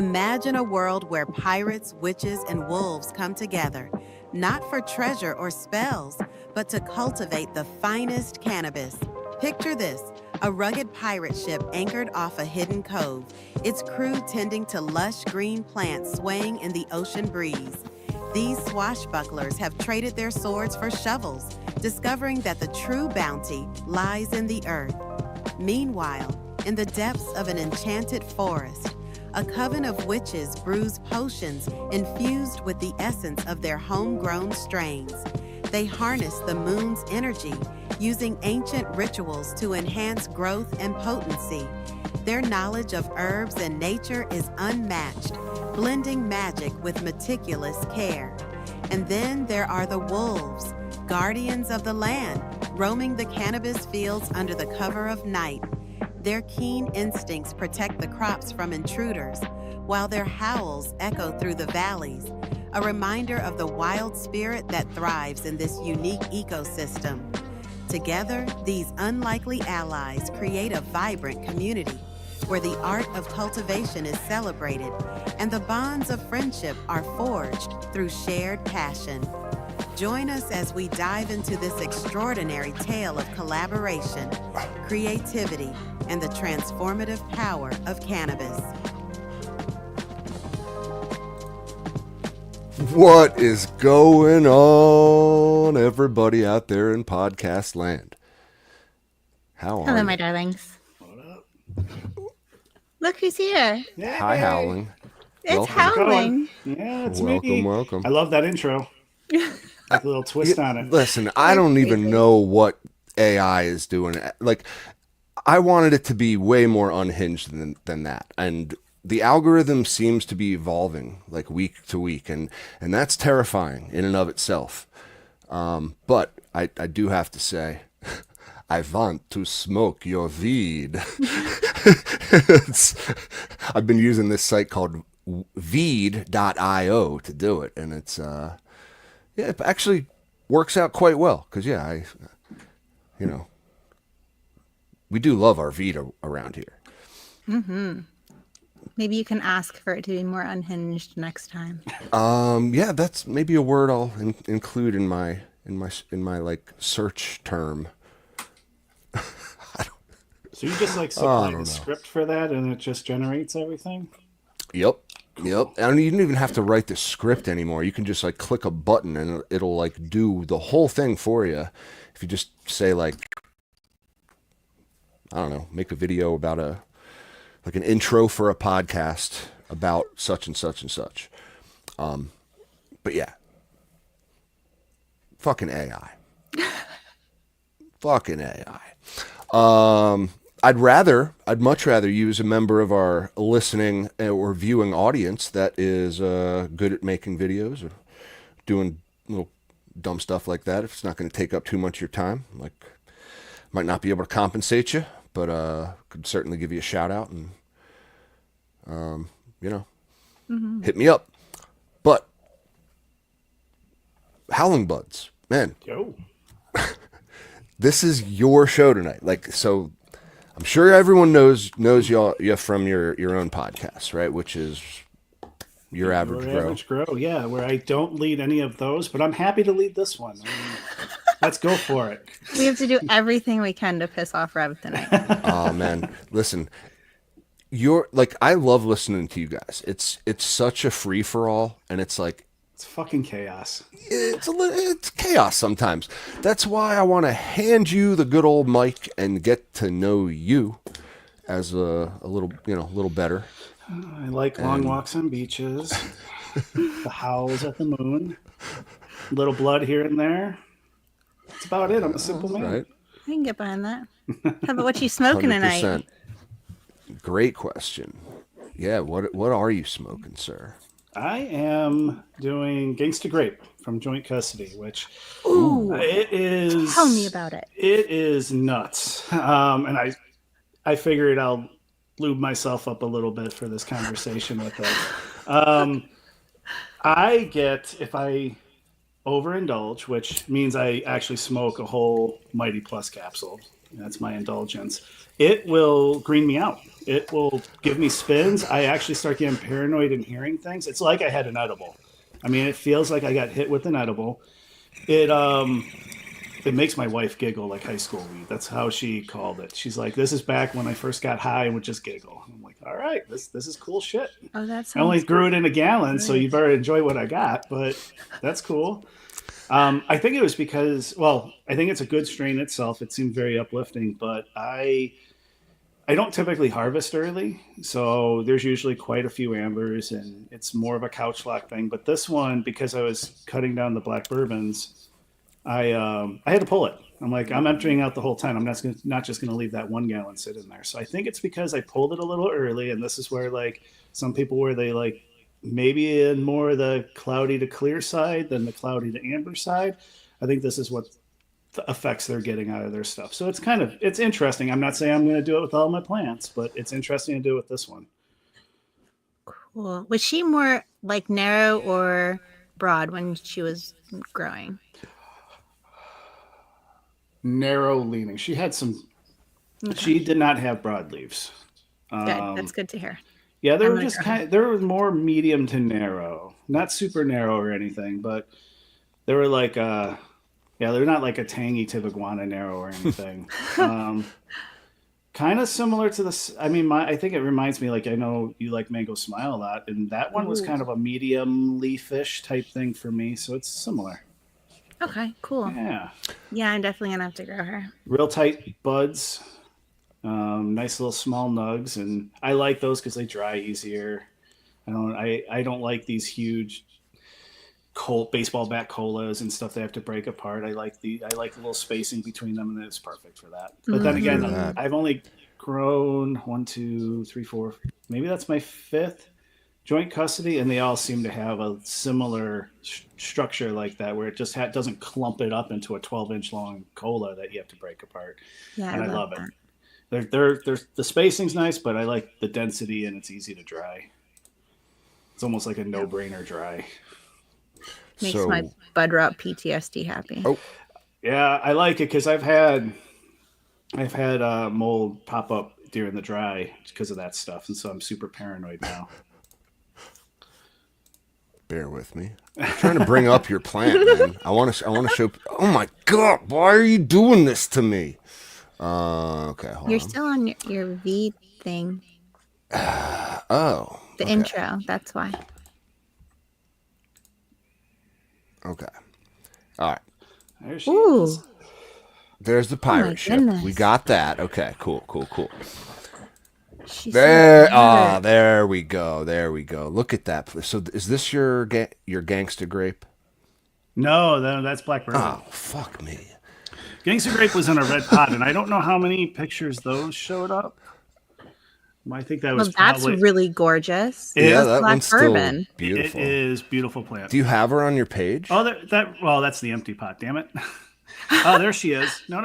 Imagine a world where pirates, witches, and wolves come together, not for treasure or spells, but to cultivate the finest cannabis. Picture this, a rugged pirate ship anchored off a hidden cove, its crew tending to lush green plants swaying in the ocean breeze. These swashbucklers have traded their swords for shovels, discovering that the true bounty lies in the earth. Meanwhile, in the depths of an enchanted forest, a coven of witches brews potions infused with the essence of their homegrown strains. They harness the moon's energy, using ancient rituals to enhance growth and potency. Their knowledge of herbs and nature is unmatched, blending magic with meticulous care. And then there are the wolves, guardians of the land, roaming the cannabis fields under the cover of night. Their keen instincts protect the crops from intruders, while their howls echo through the valleys, a reminder of the wild spirit that thrives in this unique ecosystem. Together, these unlikely allies create a vibrant community where the art of cultivation is celebrated and the bonds of friendship are forged through shared passion. Join us as we dive into this extraordinary tale of collaboration, creativity, and the transformative power of cannabis. What is going on, everybody out there in podcast land? How are Hello, you? my darlings. Look who's here. Yay. Hi, Howling. It's Welcome. Howling. Yeah, it's Welcome, me. welcome. I love that intro. Like a little twist on it. Listen, I don't even know what AI is doing. Like, I wanted it to be way more unhinged than that. And the algorithm seems to be evolving like week to week. And that's terrifying in and of itself. But I do have to say, I want to smoke your weed. I've been using this site called weed.io to do it. And it's, it actually works out quite well. Because, we do love our weed around here. Mm-hmm. Maybe you can ask for it to be more unhinged next time. Yeah, that's maybe a word I'll include in my like search term. So you just like supply the script for that and it just generates everything? Yep. And you don't even have to write the script anymore. You can just like click a button and it'll like do the whole thing for you. If you just say like, I don't know, make a video about like an intro for a podcast about such and such and such. But yeah, fucking AI. Fucking AI. I'd much rather use a member of our listening or viewing audience that is good at making videos or doing little dumb stuff like that. If it's not going to take up too much of your time, like might not be able to compensate you, but could certainly give you a shout out and hit me up. But Howling Buds, man, Yo. this is your show tonight. Like, so I'm sure everyone knows you from your own podcast, right? Which is Your Average Grow. Average Grow, yeah, where I don't lead any of those, but I'm happy to lead this one. Let's go for it. We have to do everything we can to piss off Rev tonight. Oh man, listen, I love listening to you guys. It's such a free for all, and it's like It's fucking chaos. it's chaos sometimes. That's why I want to hand you the good old mic and get to know you as a little better. I like long walks on beaches, the howls at the moon, a little blood here and there. That's about it. I'm a simple man. Right? I can get behind that. How about what you smoking 100%. tonight? Great question. Yeah, what are you smoking, sir? I am doing Gangsta Grape from Joint Custody, which it is. Tell me about it. It is nuts, and I figured I'll lube myself up a little bit for this conversation with it. I get, if I overindulge, which means I actually smoke a whole Mighty Plus capsule, That's my indulgence. It will green me out. It will give me spins. I actually start getting paranoid and hearing things. It's like I had an edible. I mean, it feels like I got hit with an edible. It it makes my wife giggle like high school weed. That's how she called it. She's like, "This is back when I first got high and would just giggle." I'm like, "All right, this is cool shit." Oh, that I only sounds grew it in a gallon, so great. you better enjoy what I got. But that's cool. I think it was because, well, I think it's a good strain itself. It seemed very uplifting, but I don't typically harvest early, so there's usually quite a few ambers, and it's more of a couch lock thing. But this one, because I was cutting down the black bourbons, I had to pull it. I'm like, I'm emptying out the whole time. I'm not just gonna leave that 1 gallon sit in there. So I think it's because I pulled it a little early, and this is where like some people where they like maybe in more the cloudy to clear side than the cloudy to amber side. I think this is what the effects they're getting out of their stuff. So it's interesting. I'm not saying I'm going to do it with all my plants, but it's interesting to do it with this one. Cool. Was she more like narrow or broad when she was growing? Narrow leaning. She had some. Okay. She did not have broad leaves. Good. That's good to hear. Yeah, they I'm were gonna just grow kind of. They were more medium to narrow, not super narrow or anything, but they were like. Yeah, they're not like a tangy tip iguana narrow or anything. Kind of similar to this. I mean, I think it reminds me, like, I know you like Mango Smile a lot, and that one was Ooh. kind of a medium leafish type thing for me, so it's similar. Okay, cool. Yeah, Yeah, I'm definitely gonna have to grow her. real tight buds, nice little small nugs, and I like those because they dry easier. I don't like these huge baseball bat colas and stuff they have to break apart. I like the little spacing between them, and it's perfect for that. But then I hear again, that. I've only grown 1, 2, 3, 4. Maybe that's my fifth joint custody, and they all seem to have a similar structure like that, where it just doesn't clump it up into a 12-inch long cola that you have to break apart. Yeah, And I love that. it. They're the spacing's nice, but I like the density, and it's easy to dry. It's almost like a no-brainer dry. Makes So, my bud rot PTSD happy. oh, Yeah, I like it because I've had mold pop up during the dry because of that stuff, and so I'm super paranoid now. bear with me. I'm trying to bring up your plant, man. I want to show. Oh my god! Why are you doing this to me? Okay, hold You're on. still on your V thing. Oh, The okay. intro. That's why. Okay. All right. There she Ooh. is. There's the pirate ship. goodness. We got that. Okay, cool. She's There, so hot. there we go. There we go. Look at that. So, is this your gangsta grape? No, that's black bourbon. Oh, fuck me. Gangsta grape was in a red pot, and I don't know how many pictures those showed up. I think that was Well, that's probably really gorgeous. It Yeah, is that black one's still bourbon. it beautiful. is beautiful plant. Do you have her on your page? Oh, that's the empty pot. Damn it. Oh, there she is. No.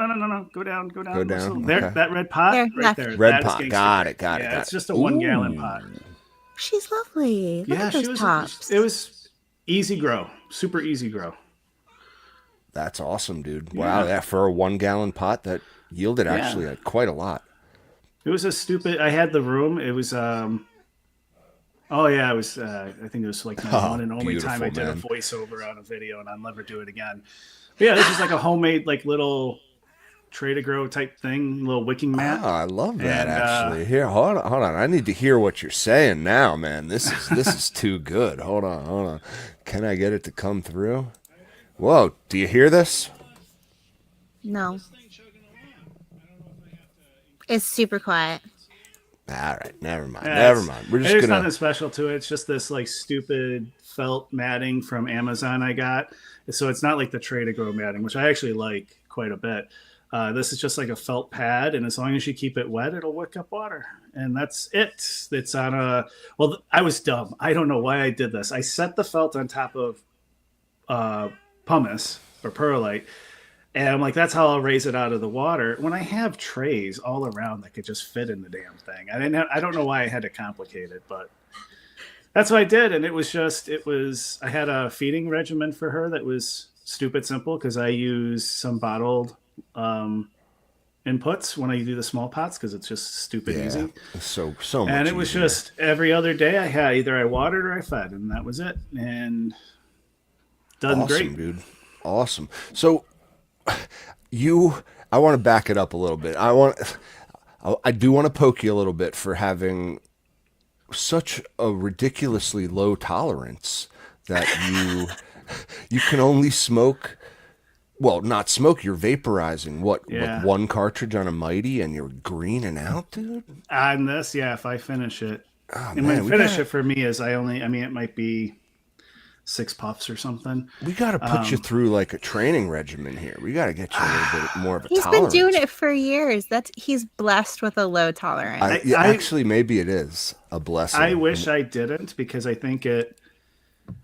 Go down. Go down, There, okay. that red pot There, right left. there. Red that is pot. Gangsta Got grape. it. Got it. Yeah, Got it's it. just a 1 gallon pot. She's lovely. Look at those tops. It was easy grow, super easy grow. That's awesome, dude. Yeah. Wow, that for a 1 gallon pot that yielded actually quite a lot. It was I had the room. It was oh yeah, it was I think it was like my one and only time I did a voiceover on a video, and I'll never do it again. But yeah, this is like a homemade like little tray to grow type thing, little wicking mat. Oh, I love that And, actually. Here, hold on. I need to hear what you're saying now, man. This is too good. Hold on. Can I get it to come through? Whoa, do you hear this? No. It's super quiet. All right, never mind. Yeah, Never mind. We're just there's gonna. nothing special to it. It's just this like stupid felt matting from Amazon I got. So it's not like the tray to grow matting, which I actually like quite a bit. This is just like a felt pad, and as long as you keep it wet, it'll wick up water, and that's it. It's on a. Well, I was dumb. I don't know why I did this. I set the felt on top of pumice or perlite, and I'm like, that's how I'll raise it out of the water. When I have trays all around that could just fit in the damn thing, I don't know why I had to complicate it, but that's what I did, and it was. I had a feeding regimen for her that was stupid simple because I use some bottled inputs when I do the small pots because it's just stupid Yeah, easy. so much And it was easier. just every other day I had either I watered or I fed, and that was it. And done Awesome, great. dude. Awesome. So I want to back it up a little bit. I do want to poke you a little bit for having such a ridiculously low tolerance that you can only smoke. Well, not smoke. You're vaporizing what, Yeah. like one cartridge on a mighty, and you're greening out, dude. On this, yeah, if I finish it, Oh and man, when finish it for me is I mean, it might be 6 puffs or something. we got to put you through like a training regimen here. We got to get you a little bit more of a He's tolerance. been doing it for years. He's blessed with a low tolerance. Actually, maybe it is a blessing. I wish I didn't because I think it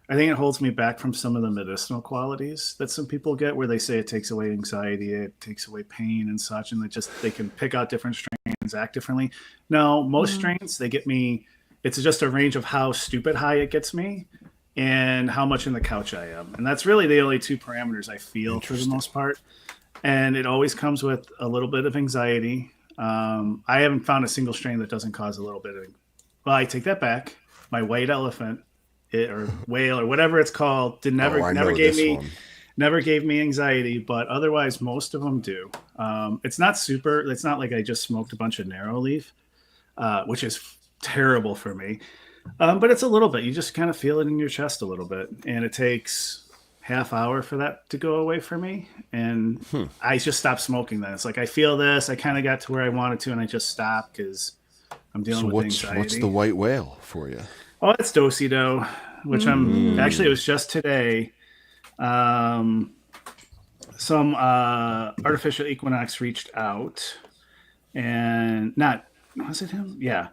holds me back from some of the medicinal qualities that some people get, where they say it takes away anxiety, it takes away pain and such, and they can pick out different strains, act differently. No, most strains, they get me. It's just a range of how stupid high it gets me and how much in the couch I am. And that's really the only two parameters I feel for the most part. And it always comes with a little bit of anxiety. I haven't found a single strain that doesn't cause a little bit of, well, I take that back. My white elephant or whale or whatever it's called never gave me anxiety, but otherwise most of them do. It's not like I just smoked a bunch of narrow leaf, which is terrible for me. But it's a little bit. You just kind of feel it in your chest a little bit, and it takes half hour for that to go away for me. And I just stopped smoking. Then it's like I feel this. I kind of got to where I wanted to, and I just stopped because I'm dealing with anxiety. What's the white whale for you? Oh, it's Dosido, which I'm actually. It was just today. Some artificial equinox reached out, and was it him? Yeah.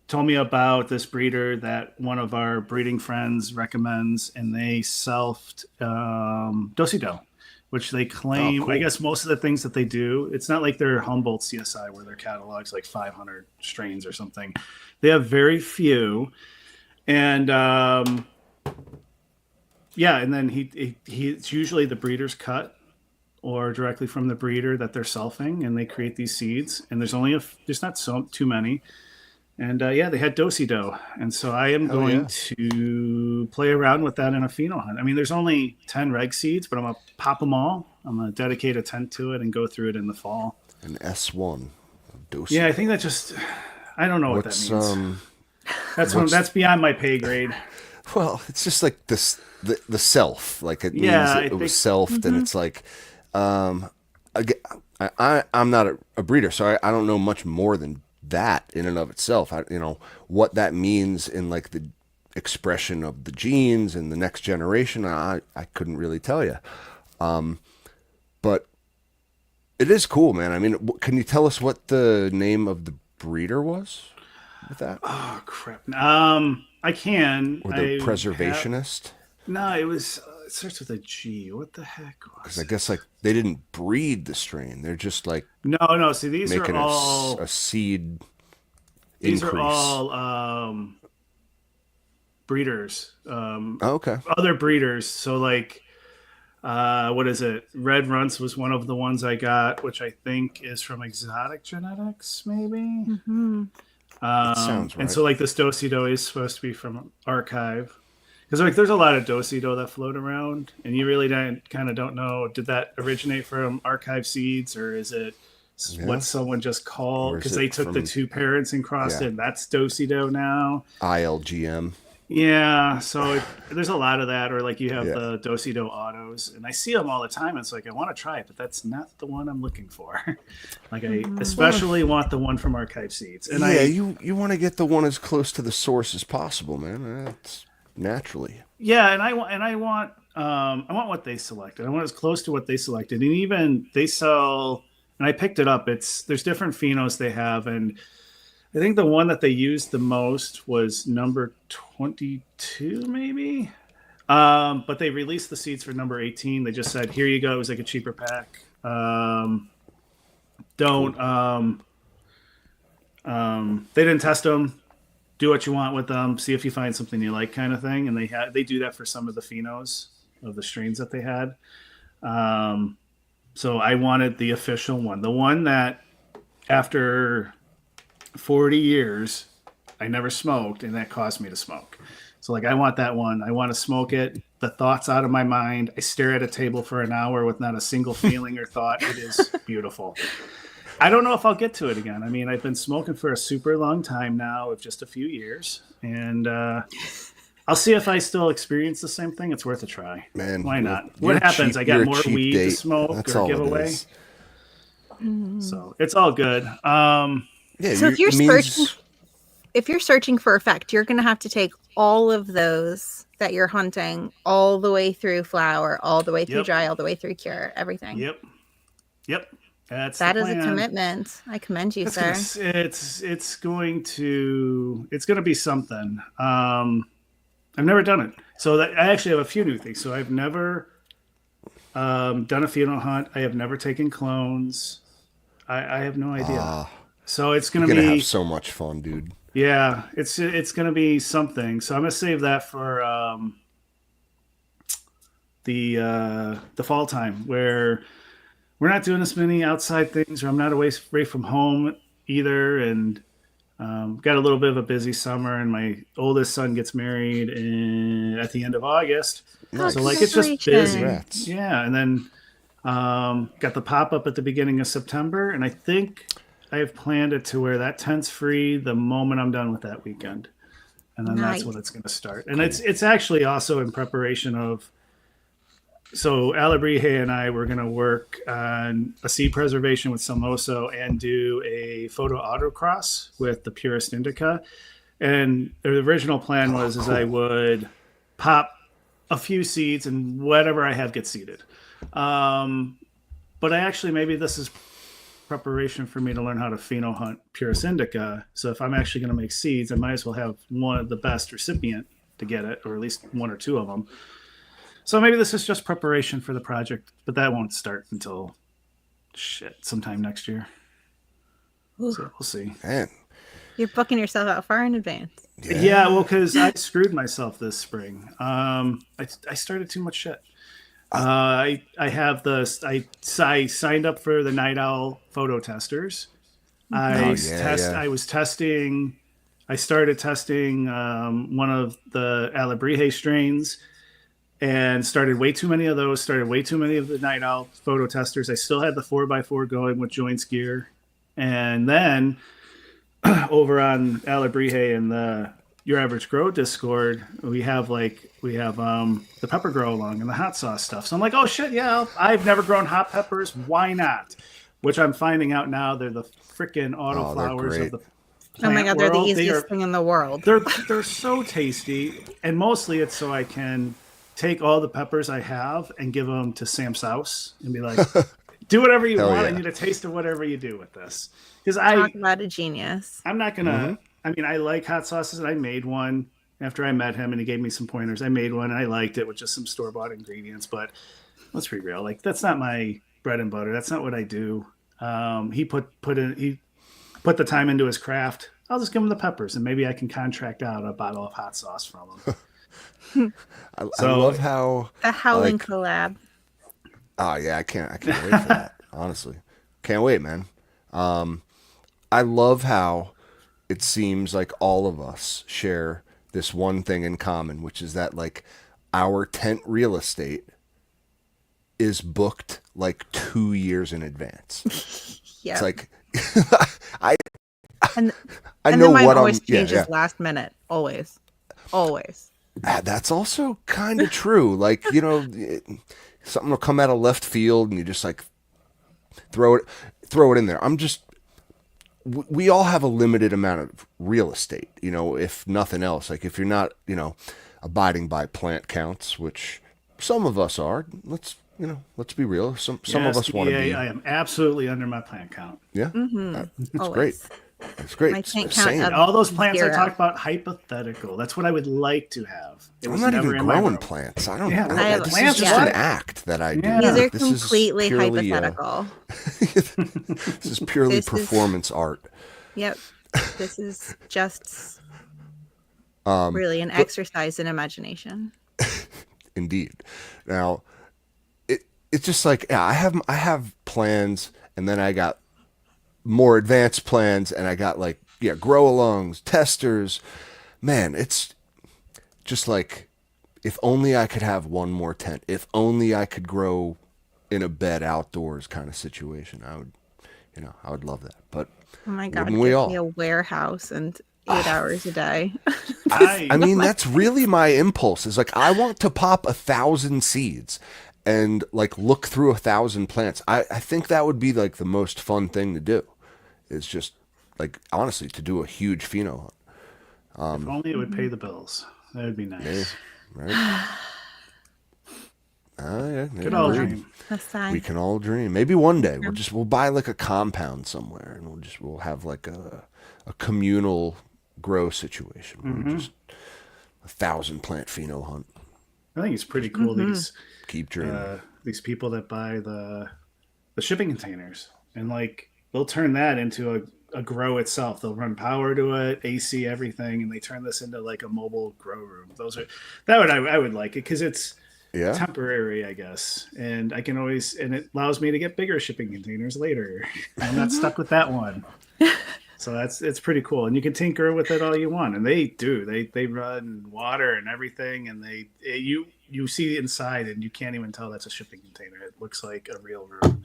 Told me about this breeder that one of our breeding friends recommends, and they selfed Dosido, which they claim. Oh, cool. I guess most of the things that they do, it's not like their Humboldt CSI where their catalog's like 500 strains or something. They have very few, and and then it's usually the breeder's cut or directly from the breeder that they're selfing, and they create these seeds. And there's not too many. And they had Dosido. And so I am going to play around with that in a pheno hunt. I mean, there's only 10 reg seeds, but I'm going to pop them all. I'm going to dedicate a tent to it and go through it in the fall. An S1 Dosido. Yeah, I think I don't know what that means. That's beyond my pay grade. Well, it's just like the self. Like it means it was selfed, and it's like, I'm not a breeder, so I don't know much more than that in and of itself. What that means in like the expression of the genes and the next generation, I couldn't really tell you. But it is cool, man. I mean, can you tell us what the name of the breeder was with that? Oh crap. I can. Or the preservationist? No, it was. It starts with a G. What the heck was? Because I guess like they didn't breed the strain; they're just like no. See, these making are all a seed. These increase. are all breeders. Okay. Other breeders. So like, what is it? Red Runts was one of the ones I got, which I think is from Exotic Genetics, maybe. Mm-hmm. That sounds right. And so like this Dosido is supposed to be from Archive. Because like there's a lot of Dosido that float around, and you really kind of don't know, did that originate from Archive seeds, or is it what someone just called? Because they took the two parents and crossed it, and that's Dosido now. ILGM. Yeah, so there's a lot of that, or like you have the Dosido autos, and I see them all the time. It's like I want to try it, but that's not the one I'm looking for. Like I especially want the one from Archive Seeds. And you want to get the one as close to the source as possible, man. That's naturally. Yeah, and I want what they selected. I want as close to what they selected, and even they sell. And I picked it up. There's different phenos they have, and I think the one that they used the most was number 22, maybe. But they released the seeds for number 18. They just said, "Here you go." It was like a cheaper pack. They didn't test them. Do what you want with them. See if you find something you like, kind of thing. And they do that for some of the phenos of the strains that they had. So I wanted the official one, the one that after 40 years I never smoked, and that caused me to smoke. So like I want that one. I want to smoke it. The thoughts out of my mind. I stare at a table for an hour with not a single feeling or thought. It is beautiful. I don't know if I'll get to it again. I mean, I've been smoking for a super long time now, of just a few years, and I'll see if I still experience the same thing. It's worth a try. Man, Why not? you're What happens? cheap, I got you're a more cheap weed date. to smoke That's or all give it away. is. So it's all good. Yeah, So it means if you're searching for effect, you're going to have to take all of those that you're hunting all the way through flower, all the way through Yep. dry, all the way through cure, everything. Yep. That's That the is a plan. commitment. I commend you, It's sir. gonna, it's going to be something. I've never done it, so that I actually have a few new things. So I've never done a pheno hunt. I have never taken clones. I have no idea. So it's you're gonna gonna have be so much fun, dude. yeah. It's gonna be something. So I'm gonna save that for the fall time where we're not doing as many outside things, or I'm not away from home either, and got a little bit of a busy summer. And my oldest son gets married at the end of August, Nice. so like it's just busy. Congrats. Yeah, and then got the pop up at the beginning of September, and I think I have planned it to where that tent's free the moment I'm done with that weekend, and then that's Nice. when it's going to start. And it's actually also in preparation of. So Alabrije and I were going to work on a seed preservation with Salmoso and do a photo autocross with the Purist Indica. And the original plan was is I would pop a few seeds and whatever I have get seeded. But I actually, maybe this is preparation for me to learn how to pheno hunt Purist Indica. So if I'm actually going to make seeds, I might as well have one of the best recipient to get it, or at least one or two of them. So maybe this is just preparation for the project, but that won't start until sometime next year. So we'll see. Man, You're booking yourself out far in advance. Yeah, well, because I screwed myself this spring. I started too much shit. I signed up for the Night Owl photo testers. I was testing. I started testing one of the Alabrije strains. And started way too many of those, started way too many of the Night Owl photo testers. I still had the 4x4 going with Joints gear. And then over on Alabrije and the Your Average Grow Discord, we have the pepper grow along and the hot sauce stuff. So I'm like, oh shit, yeah, I've never grown hot peppers. Why not? Which I'm finding out now they're the freaking autoflowers of the Oh my God, they're the world. easiest thing in the world. They're so tasty. And mostly it's so I can take all the peppers I have and give them to Sam Souse and be like, do whatever you want. Yeah. I need a taste of whatever you do with this. Because Talk about a genius. I'm not going to, I mean, I like hot sauces, and I made one after I met him and he gave me some pointers. I made one and I liked it with just some store-bought ingredients, but let's be real. Like, that's not my bread and butter. That's not what I do. He put the time into his craft. I'll just give him the peppers and maybe I can contract out a bottle of hot sauce from him. I love how the Howling collab. Oh yeah, I can't wait for that. Honestly, can't wait, man. I love how it seems like all of us share this one thing in common, which is that like our tent real estate is booked like 2 years in advance. Yeah, it's like I know then mine what always I'm. changes last minute. Always. That's also kind of true. Like, you know, something will come out of left field and you just like throw it in there. We all have a limited amount of real estate, you know, if nothing else. Like if you're not, you know, abiding by plant counts, which some of us are, let's be real. Some of us want to be. I am absolutely under my plant count. Yeah. That's great. That's great. My plant count all those plants 0. I talked about, hypothetical. That's what I would like to have. I'm not even growing plants. I don't. Yeah, this is just an act that I do. These are this completely is purely, hypothetical. This is purely performance art. Yep. This is just really an exercise in imagination. Indeed. Now, it's just like, yeah, I have plans, and then I got more advanced plans, and I got like, yeah, grow alongs, testers. Man, it's just like, if only I could have one more tent. If only I could grow in a bed outdoors kind of situation. I would love that. But Oh my wouldn't God, we give me all? a warehouse and 8 hours a day. I I mean, that's really my impulse. Is like, I want to pop 1,000 seeds and like look through 1,000 plants. I think that would be like the most fun thing to do. Is just like, honestly, to do a huge pheno hunt. if only it would pay Mhm. the bills. That would be Yeah, nice. right. Yeah, yeah, Could all agreed. dream. A We sigh. can all dream. Maybe one day Yeah. we'll buy like a compound somewhere, and we'll have like a communal grow situation where we Hmm. just 1,000 plant pheno hunt. I think it's pretty cool. Hmm. Keep dreaming. These people that buy the shipping containers, and like they'll turn that into a grow itself. They'll run power to it, AC, everything, and they turn this into like a mobile grow room. Those are that would I would like it because it's Yeah. temporary, I guess, and I can always and it allows me to get bigger shipping containers later. I'm not stuck with that one. So it's pretty cool, and you can tinker with it all you want. And they do. They run water and everything, and you see inside, and you can't even tell that's a shipping container. It looks like a real room.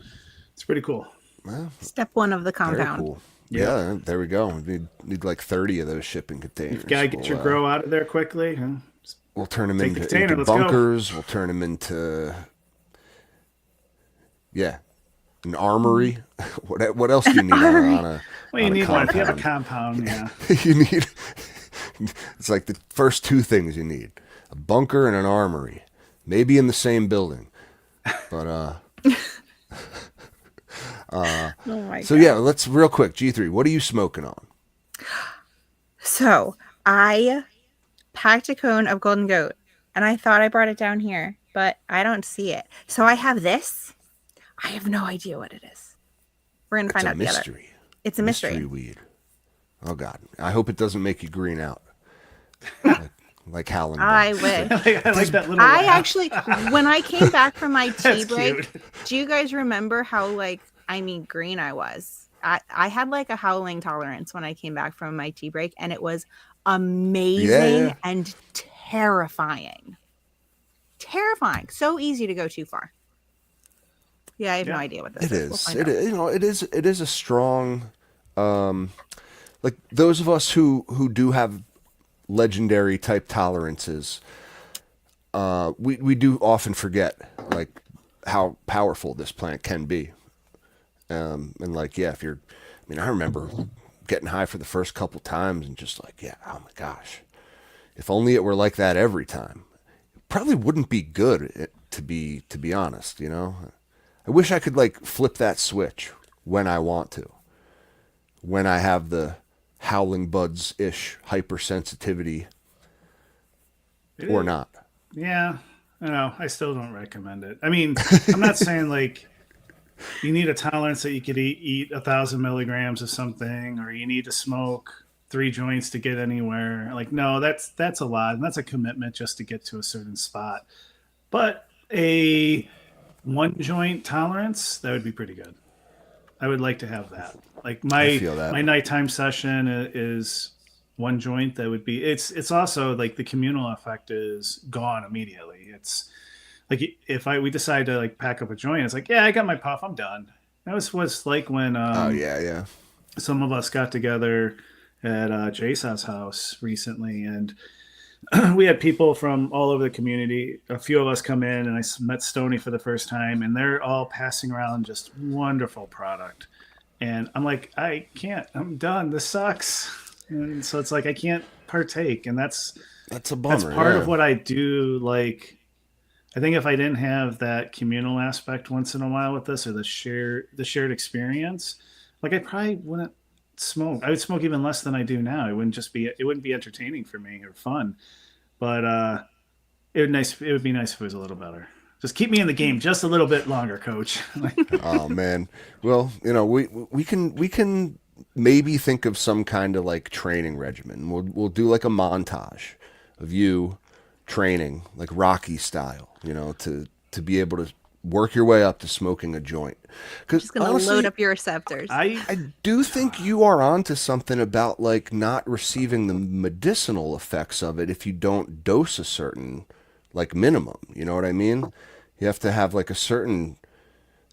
It's pretty cool. Well, Step one of the very compound. cool. Yep. Yeah, there we go. We need like 30 of those shipping containers. You've got to get your grow out of there quickly. Huh? We'll turn them Take the into, container, into let's go. bunkers. We'll turn them into, yeah, an armory. What else do you need on a Well, you on a need one if you have a compound? compound. Yeah. You need. It's like the first two things you need: a bunker and an armory, maybe in the same building. But Oh my so God. yeah, let's real quick. G3, what are you smoking on? So I packed a cone of golden goat and I thought I brought it down here, but I don't see it. So I have this. I have no idea what it is. We're going to It's find a out together. mystery. It's a mystery. Mystery weed. Oh God, I hope it doesn't make you green out, like Howling. I Bugs. wish. I like that little. I laugh. actually, when I came back from my tea That's break, cute. do you guys remember how green I was? I had like a howling tolerance when I came back from my tea break, and it was amazing Yeah. and terrifying. Terrifying. So easy to go too far. Yeah, I have no Yeah. idea what this It is. We'll is. find It out. is. It is a strong. Like those of us who do have legendary type tolerances, we do often forget like how powerful this plant can be. And like, yeah, if you're, I mean, I remember getting high for the first couple times and just like, yeah, oh my gosh, if only it were like that every time. It probably wouldn't be good to be honest, you know. I wish I could like flip that switch when I want to, when I have the howling buds ish hypersensitivity or not. Yeah, I know. I still don't recommend it. I mean, I'm not saying like you need a tolerance that you could eat 1,000 milligrams of something, or you need to smoke 3 joints to get anywhere. Like, no, that's a lot, and that's a commitment just to get to a certain spot. But a 1 joint tolerance, that would be pretty good. I would like to have that. Like I my feel that. my nighttime session is 1 joint. That would be. It's also like the communal effect is gone immediately. It's like if we decide to like pack up a joint, it's like, yeah, I got my puff, I'm done. That was what's like when Oh yeah, yeah. some of us got together at Jason's house recently, and we had people from all over the community. A few of us come in, and I met Stony for the first time, and they're all passing around just wonderful product. And I'm like, I can't. I'm done. This sucks. And so it's like I can't partake, and that's That's a bummer. part yeah. of what I do. Like, I think if I didn't have that communal aspect once in a while with this, or the shared experience, like I probably wouldn't smoke. I would smoke even less than I do now. It wouldn't be entertaining for me or fun. But it would be nice if it was a little better. Just keep me in the game just a little bit longer, coach. Oh man. Well, you know, we can maybe think of some kind of like training regimen. We'll do like a montage of you training like Rocky style, you know, to be able to work your way up to smoking a joint. Because Just gonna honestly, load up your receptors. I do think you are onto something about like not receiving the medicinal effects of it if you don't dose a certain like minimum. You know what I mean? You have to have like a certain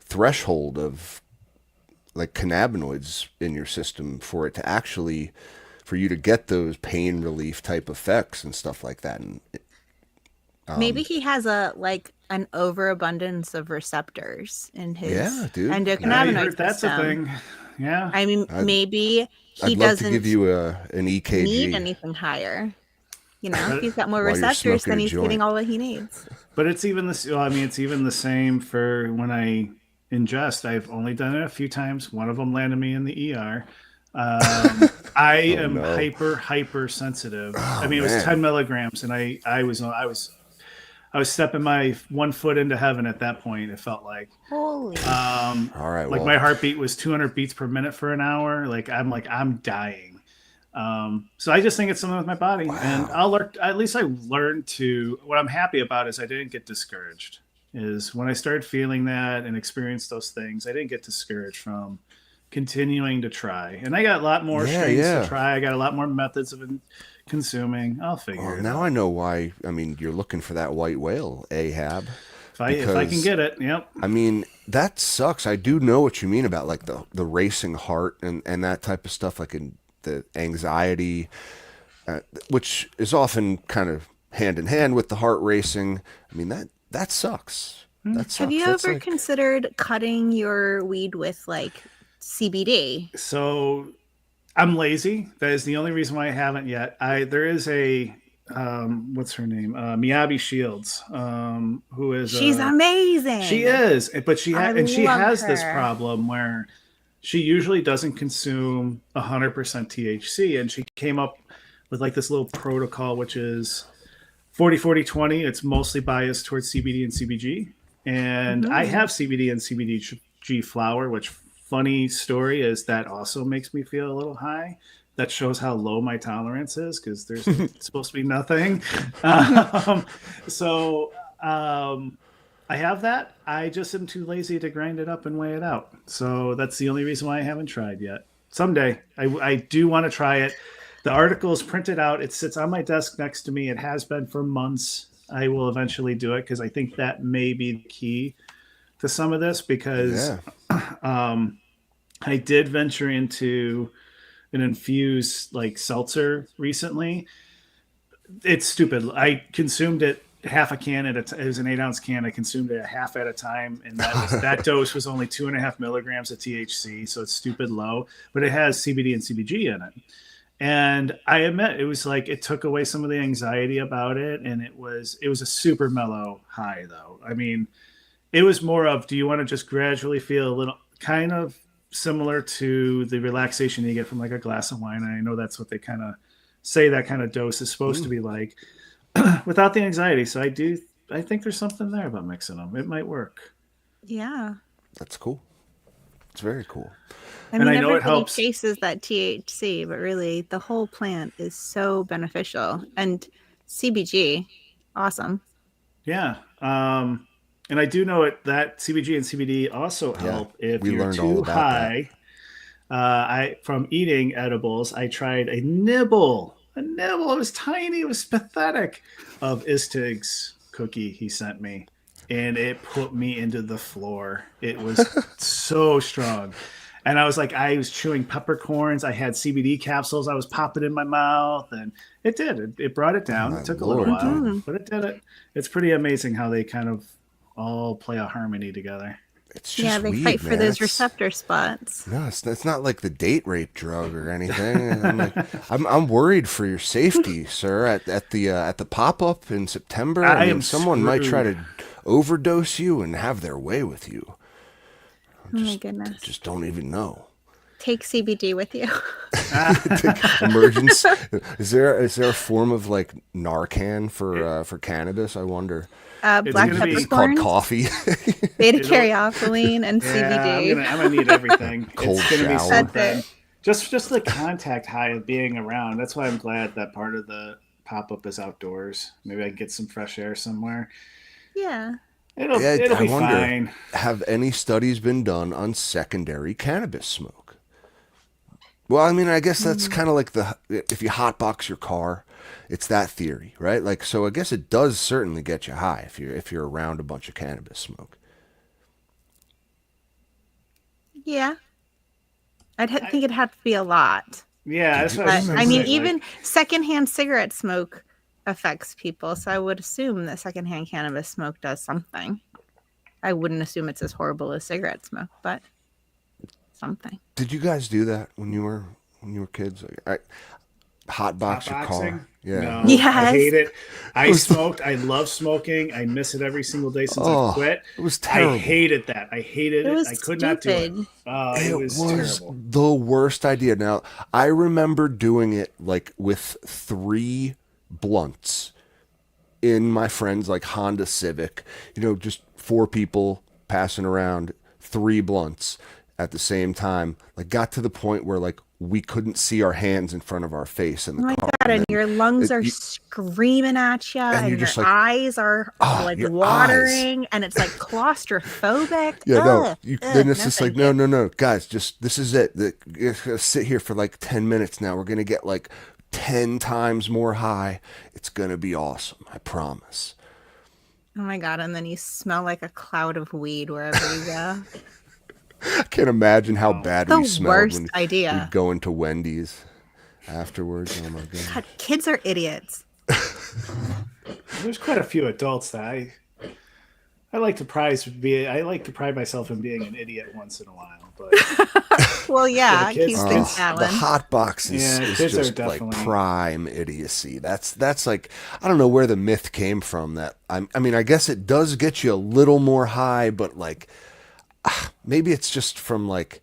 threshold of like cannabinoids in your system for it to actually for you to get those pain relief type effects and stuff like that. And Maybe he has an overabundance of receptors in his yeah, dude. I endocannabinoid heard that's a system. thing. Yeah. I mean, maybe he I'd love to give doesn't you an need EKG anything higher. If But he's got more while you're receptors, smoking then a he's getting joint. all that he needs. but it's even this. Well, I mean, it's even the same for when I ingest. I've only done it a few times. One of them landed me in the ER. I Oh am no. hyper sensitive. I Oh mean, it was 10 man. milligrams, and I was stepping my one foot into heaven at that point. It felt Holy. All right. like Well, my heartbeat was 200 beats per minute for an hour. I'm dying. So I just think it's something with my body, and wow. I'll learn. At least I learned to. What I'm happy about is I didn't get discouraged. Is when I started feeling that and experienced those things, I didn't get discouraged from continuing to try. And I got a lot more Yeah, strains to yeah. try. I got a lot more methods of consuming. I'll Well, figure it now I out know why. I mean, you're looking for that white whale, Ahab, if I can because get it. Yep. I mean that sucks. I do know what you mean about like the racing heart and that type of stuff, like in the anxiety, which is often kind of hand in hand with the heart racing. I mean that sucks. That Have you sucks. That's ever like considered cutting your weed with CBD? So I'm lazy. That is the only reason why I haven't yet. I There is a what's her name? Miyabi Shields, who is She's she amazing. is, but I she love has this her. problem where she usually doesn't consume 100% THC, and she came up with like this little protocol, which is 40-40-20. It's mostly biased towards CBD and CBG, and I Hmm. have CBD and CBDG flower, which funny story is that also makes me feel a little high. That shows how low my tolerance is because there's supposed to be nothing. Um, so I have that. I just am too lazy to grind it up and weigh it out. So that's the only reason why I haven't tried yet. Someday I do want to try it. The article is printed out. It sits on my desk next to me. It has been for months. I will eventually do it because I think that may be the key to some of this because yeah. I did venture into an infused like seltzer recently. It's stupid. I consumed it half a can at it was an 8-ounce can. I consumed it a half at a time, and that dose was only 2.5 milligrams of THC, so it's stupid low. But it has CBD and CBG in it, and I admit it was like it took away some of the anxiety about it, and it was a super mellow high though. I mean, it was more of do you want to just gradually feel a little kind of similar to the relaxation you get from like a glass of wine. And I know that's what they kind of say that kind of dose is supposed to Mm, be like without the anxiety. So I think there's something there about mixing them. It might work. Yeah. that's cool. It's very cool. I And mean, I know it everybody helps. chases that THC, but really the whole plant is so beneficial. And CBG, awesome. Yeah. And I do know that CBG and CBD also Yeah. help if We you're learned all too about that. high. I from eating edibles, I tried a nibble. A nibble. It was tiny. It was pathetic. Of Istig's cookie he sent me, and it put me into the floor. It was so strong, and I was chewing peppercorns. I had CBD capsules. I was popping in my mouth, and it did. It brought it Oh down. my It took a little lord, while, dude. Hmm. but it did it. It's pretty amazing how they kind of all play a harmony together. It's Yeah, just they fight weed, for man. those It's receptor spots. no, it's not like the date rape drug or anything. And I'm like, I'm worried for your safety, sir. At the pop up in September, I I mean, am someone might try screwed. to overdose you and have their way with you. Oh my Just goodness. just don't even know. Take CBD with you. Emergence. Is there a form of like Narcan for cannabis? I wonder. It's Black gonna Is be it called peppercorns, coffee? beta it'll caryophyllene, and Yeah, CBD. I'm gonna need everything. Cold It's gonna be shower. That's something. it. Just the contact high of being around. That's why I'm glad that part of the pop up is outdoors. Maybe I can get some fresh air somewhere. Yeah. It'll I be wonder, fine. have any studies been done on secondary cannabis smoke? Well, I mean, I guess that's kind of like if you hotbox your car, it's that theory, right? Like, so I guess it does certainly get you high if you're around a bunch of cannabis smoke. Yeah. I, think it'd have to be a lot. yeah, Did that's you what I was But just gonna I mean, remember? say. even Like, secondhand cigarette smoke affects people. So I would assume that secondhand cannabis smoke does something. I wouldn't assume it's as horrible as cigarette smoke, but something. Did you guys do that when you were kids? Like, hotbox your hotboxing? car? Yeah, No, I Yes. hate it. it I was smoked. I love smoking. I miss it every single day since I've oh, quit. it was I terrible. hated that. I hated It it. was I could not do it. stupid. It It was was terrible. the worst idea. Now, I remember doing it like with 3 blunts in my friend's like Honda Civic, just 4 people passing around 3 blunts at the same time. Like got to the point where like we couldn't see our hands in front of our face in Oh the my car, God. and And then your lungs are you, screaming at you, and you're and your just like, eyes are like your eyes. watering, and it's like claustrophobic. Yeah, no. Ugh. Then it's No, just like, thank no, you. no, no, guys, just this is it. You're gonna sit here for like 10 minutes now. We're gonna get like 10 times more high. It's gonna be awesome. I promise. Oh my God. And then you smell like a cloud of weed wherever you go. I can't imagine how No. bad The we smelled worst when we'd idea. go into Wendy's afterwards. Oh my God, gosh. kids are idiots. There's quite a few adults that I like to pride myself in being an idiot once in a while, but Well, yeah, yeah, kids keep things kids The balanced. hot box yeah, is kids are just like definitely prime idiocy. That's like I don't know where the myth came from. I mean, I guess it does get you a little more high, but like maybe it's just from like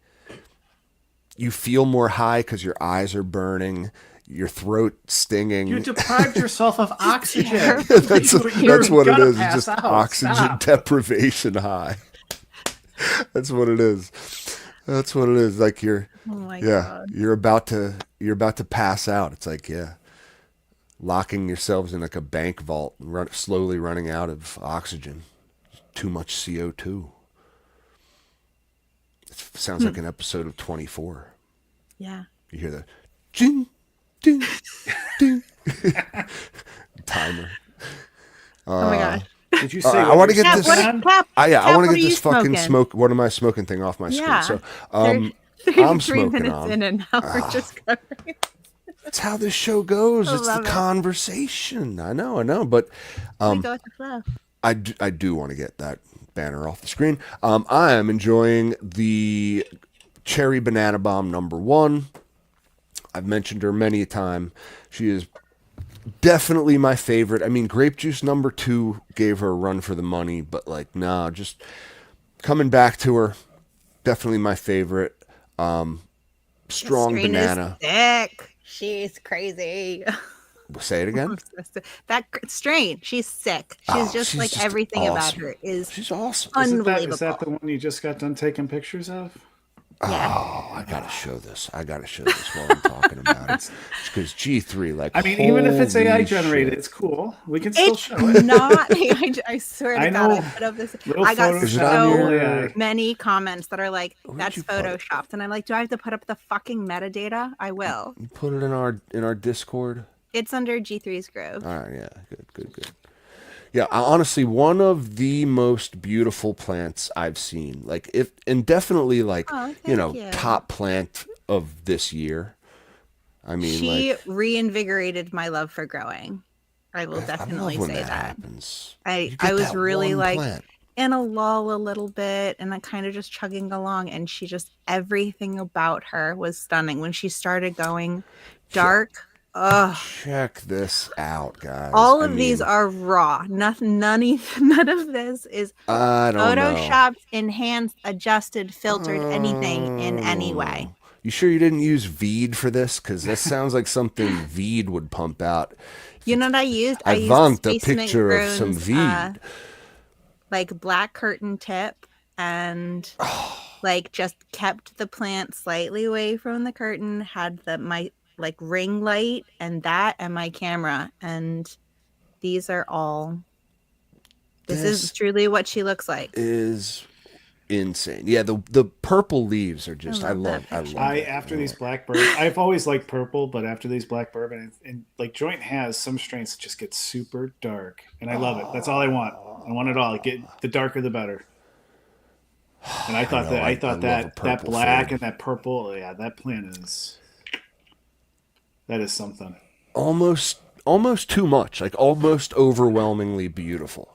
you feel more high because your eyes are burning, your throat you stinging. deprived yourself of oxygen. that's You're that's what it gonna is. It's pass just out. oxygen Stop. deprivation high. That's what it is. That's what it is. Like Oh my yeah, God. you're about to pass out. It's like yeah, locking yourselves in like a bank vault, slowly running out of oxygen. Too much CO2. It sounds like an episode of 24. Yeah. You hear the ding, ding, ding timer. Oh my gosh. Did you All say right, I what want to you're get Cap, this. what, smoking on? Cap, Yeah, I Cap, want to what get are you this fucking smoking? smoke. What am I smoking thing off my screen? Yeah. So, Thir- I'm 33 smoking minutes on. in and now we're just covering. That's how this show goes. I It's the love it. conversation. I know, but We go with the flow. I do want to get that banner off the screen. I am enjoying the cherry banana bomb #1. I've mentioned her many a time. She is definitely my favorite. I mean, grape juice #2 gave her a run for the money, but like, nah, just coming back to her, definitely my favorite. This Strong strain banana. is sick. She's crazy. Say it again. That strain, she's sick. She's Oh, just she's like just everything about awesome. her is She's awesome. Is that the unbelievable. one you just got done taking pictures of? Yeah. Oh, I gotta show this. I gotta show this while I'm talking about it. Because G3, like, I mean, even if it's AI holy generated, shit. it's cool. We can still It's show it. not. I swear to I God, I know. put up this. Little I got Is it on Photoshop, so little your? AI. many comments that are like, Where'd "That's you put it? photoshopped," and I'm like, "Do I have to put up the fucking metadata?" I will. You put it in our Discord. It's under G3's Grove. All right, yeah, good. Yeah, honestly, one of the most beautiful plants I've seen. Like, and definitely like Oh, thank you. top plant of this year. I mean, She like, reinvigorated my love for growing. I will I love definitely when say that that. happens. I You I get was that really one like plant. in a lull a little bit and I kind of just chugging along, and she just everything about her was stunning. When she started going dark, ugh. Check this out, guys. All I of these mean, are raw. None of this is I don't know. photoshopped, enhanced, adjusted, filtered, anything in any way. You sure you didn't use Veed for this? Because this sounds like something Veed would pump out. You know what I used? I used want a Space Mint picture of some Grown's, Veed. like black curtain tip, and like just kept the plant slightly away from the curtain, had my like ring light and that and my camera, and these are all This is truly what she looks like. Is insane. Yeah, the purple leaves are just I love that love picture. it. After these black bourbon, I've always liked purple, but after these black bourbon, and like Joint has some strains that just get super dark, and I love it. That's all I want. I want it all. Get the darker the better. And I thought I love a that purple black fade. and that purple, yeah, that plant is something. Almost too much, like almost overwhelmingly beautiful.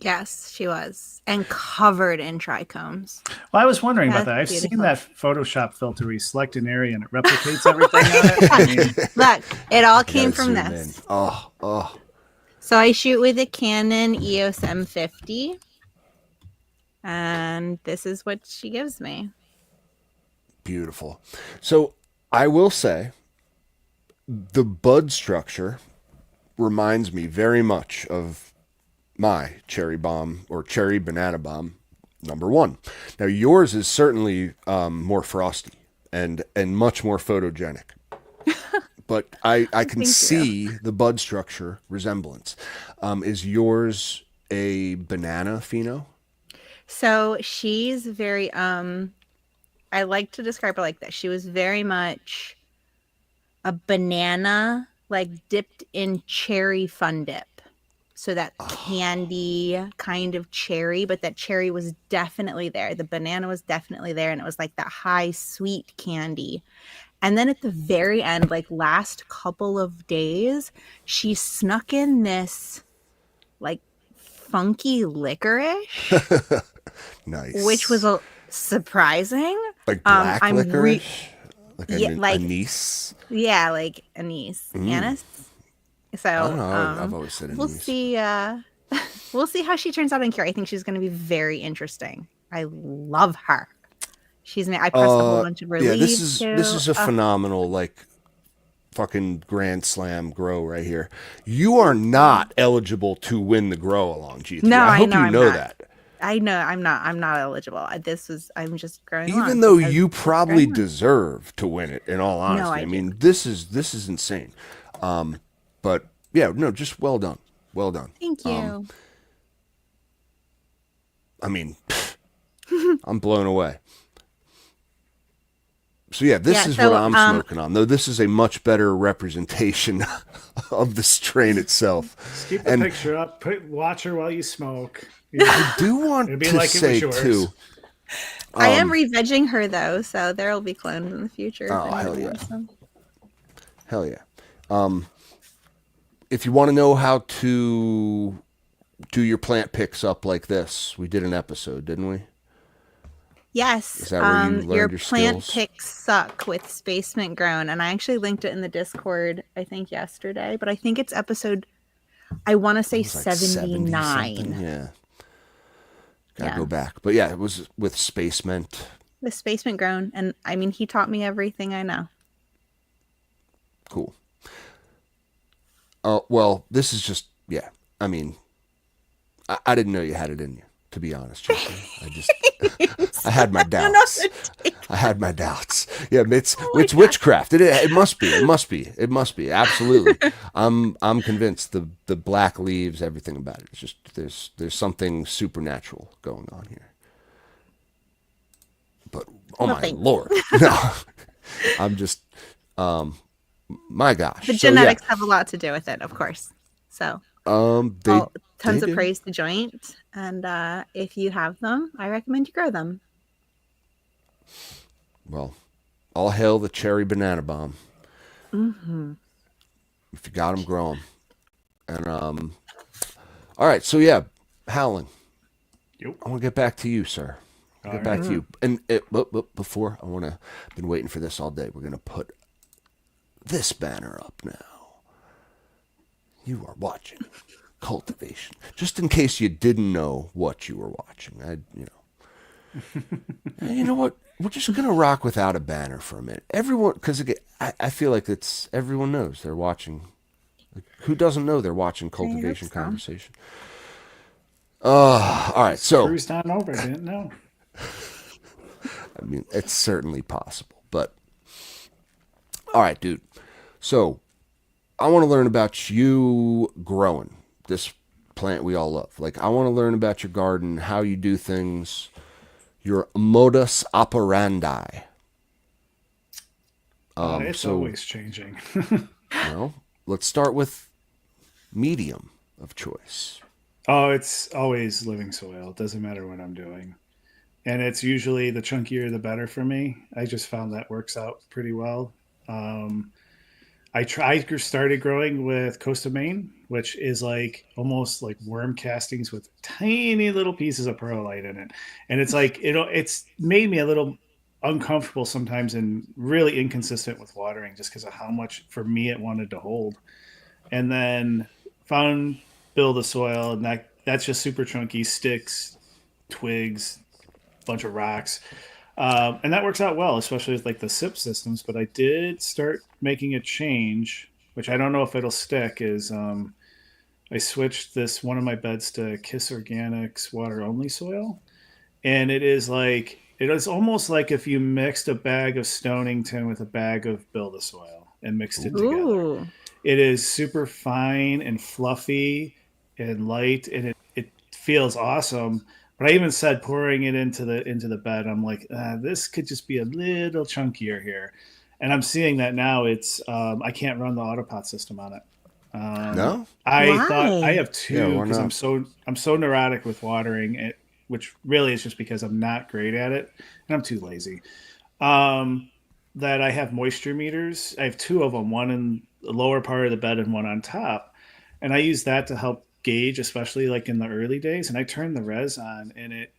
Yes, she was. And covered in trichomes. Well, I was wondering about That's that. I've beautiful. seen that Photoshop filter where you select an area and it replicates everything on it. I mean, Look, it all I came gotta from zoom this. in. Oh. So I shoot with a Canon EOS M50. And this is what she gives me. Beautiful. So I will say the bud structure reminds me very much of my cherry bomb or cherry banana bomb #1. Now yours is certainly more frosty and much more photogenic. But I can see the bud structure resemblance. Is yours a banana pheno? So she's very I like to describe her like this. She was very much a banana, like dipped in cherry fun dip. So that candy kind of cherry, but that cherry was definitely there. The banana was definitely there, and it was like that high sweet candy. And then at the very end, like last couple of days, she snuck in this like funky licorice, Nice. which was surprising. like black I'm licorice? Yeah, like anise? yeah, like anise, anise. So I don't know. I've always said anise. we'll see. We'll see how she turns out in cure. I think she's going to be very interesting. I love her. I pressed a whole bunch of her Yeah, leaves this is a phenomenal like fucking grand slam grow right here. You are not eligible to win the grow along, G3. No, I hope know you I'm know not. that. I know I'm not eligible. I'm just growing Even along though because you it's probably growing along. deserve to win it, in all honesty. I I mean, this is insane. But yeah, no, just well done. Well done. Thank you. I mean, I'm blown away. So yeah, this is what I'm smoking on. Though this is a much better representation of the strain itself. just keep the picture up. Watch her while you smoke. I do want It'd be to like it was say yours. too. I am re-vegging her though, so there will be clones in the future. if Oh, hell anybody yeah. wants them. Hell yeah. If you want to know how to do your plant picks up like this, we did an episode, didn't we? Yes. Is that where you learned your your plant skills? picks suck with Spacement Grown, and I actually linked it in the Discord. I think yesterday, but I think it's episode. I want to say It was like 79. 70 something, yeah. Gotta Yeah. go back. But yeah, it was with Spacement. With Spacement Grown, and I mean, he taught me everything I know. Cool. Well, this is just, yeah. I mean, I didn't know you had it in you, to be honest. Jesse. I had my doubts. I had my doubts. Yeah, it's witchcraft. It must be. It must be. It must be. Absolutely. I'm convinced the black leaves, everything about it. It's just there's something supernatural going on here. But my lord, no, I'm just my gosh. The So, genetics have a lot to do with it, of course. So tons of praise to Joint, and if you have them, I recommend you grow them. Well, all hail the cherry banana bomb. Mm-hmm. If you got them, grow them. And all right. So yeah, Howling. Yep. I want to get back to you, sir. Get back to you. And before I've been waiting for this all day. We're gonna put this banner up now. You are watching Cultivation. Just in case you didn't know what you were watching, you know what? We're just gonna rock without a banner for a minute. Everyone, because again, I feel like everyone knows they're watching. Like, who doesn't know they're watching Cultivation Conversation? All right, so Cruised on over. Didn't know. I mean, it's certainly possible, but all right, dude. So I want to learn about you growing this plant we all love. Like, I want to learn about your garden, how you do things, your modus operandi. It's So, always changing. well, let's start with medium of choice. Oh, it's always living soil. It doesn't matter what I'm doing. And it's usually the chunkier the better for me. I just found that works out pretty well. Um, I started growing with Costa Maine, which is like almost like worm castings with tiny little pieces of perlite in it, and it's like it's made me a little uncomfortable sometimes and really inconsistent with watering just because of how much for me it wanted to hold. And then found Build a Soil, and that's just super chunky sticks, twigs, bunch of rocks. And that works out well, especially with like the SIP systems. But I did start making a change, which I don't know if it'll stick. Is I switched this one of my beds to Kiss Organics water only soil, and it is almost like if you mixed a bag of Stonington with a bag of Build a Soil and mixed it Ooh. together. Ooh. It is super fine and fluffy and light, and it feels awesome. But I even said pouring it into the bed, I'm like, this could just be a little chunkier here, and I'm seeing that now. It's I can't run the autopot system on it. No? I thought I Why? have Yeah, two why because not? I'm so neurotic with watering it, which really is just because I'm not great at it and I'm too lazy. Um, that I have moisture meters. I have two of them, one in the lower part of the bed and one on top. And I use that to help gauge, especially like in the early days. And I turned the res on and it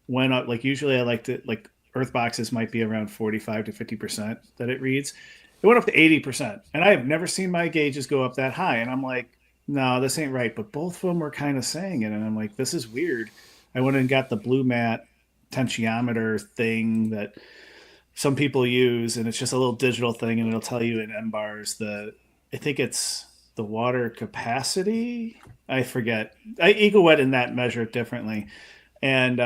went up. Like usually I like to, like earth boxes might be around 45 to 50% that it reads. It went up to 80%. And I have never seen my gauges go up that high. And I'm like, no, this ain't right. But both of them were kind of saying it. And I'm like, this is weird. I went and got the Blue Mat tensiometer thing that some people use, and it's just a little digital thing, and it'll tell you in M bars I think it's the water capacity. I forget. I EcoWet in that measure it differently, and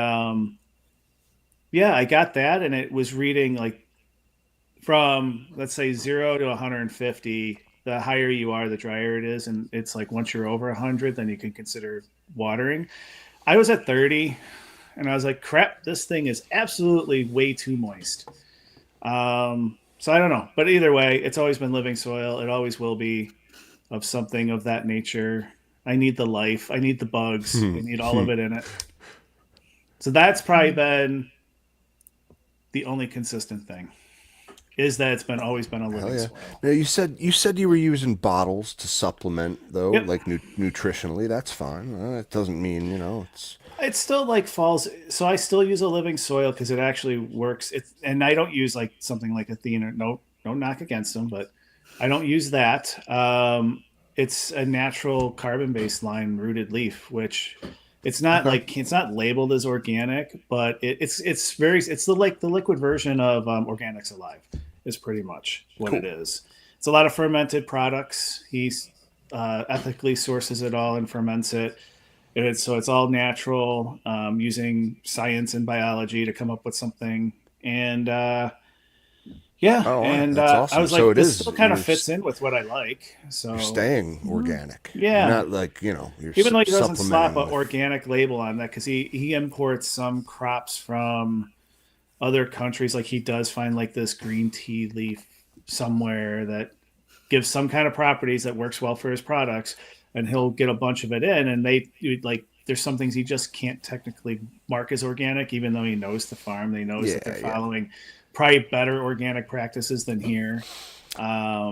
yeah, I got that, and it was reading like from let's say 0 to 150. The higher you are, the drier it is, and it's like once you're over 100, then you can consider watering. I was at 30, and I was like, crap, this thing is absolutely way too moist. So I don't know, but either way, it's always been living soil. It always will be of something of that nature. I need the life. I need the bugs. I need all of it in it. So that's probably been the only consistent thing is that it's been always been a Hell living yeah. soil. Now, you said you were using bottles to supplement, though, Yep. like nutritionally. That's fine. It doesn't mean, it's. It still like falls. So I still use a living soil because it actually works. And I don't use like something like Athena. No, no knock against them, but I don't use that. It's a natural carbon-based line rooted leaf, which Okay. it's not labeled as organic, but it's the like the liquid version of Organics Alive is pretty much what it Cool. is. It's a lot of fermented products. He ethically sources it all and ferments it. So it's all natural, using science and biology to come up with something. And yeah, Oh, all right. and That's I awesome. was So like, it this is, still kind of fits in with what I like. you're So staying organic. You're yeah, not like, you're even though he doesn't slap supplementing an with. organic label on that because he imports some crops from other countries. Like he does find like this green tea leaf somewhere that gives some kind of properties that works well for his products, and he'll get a bunch of it in. And like there's some things he just can't technically mark as organic, even though he knows the farm. They knows that they're Yeah, yeah. following probably better organic practices than here.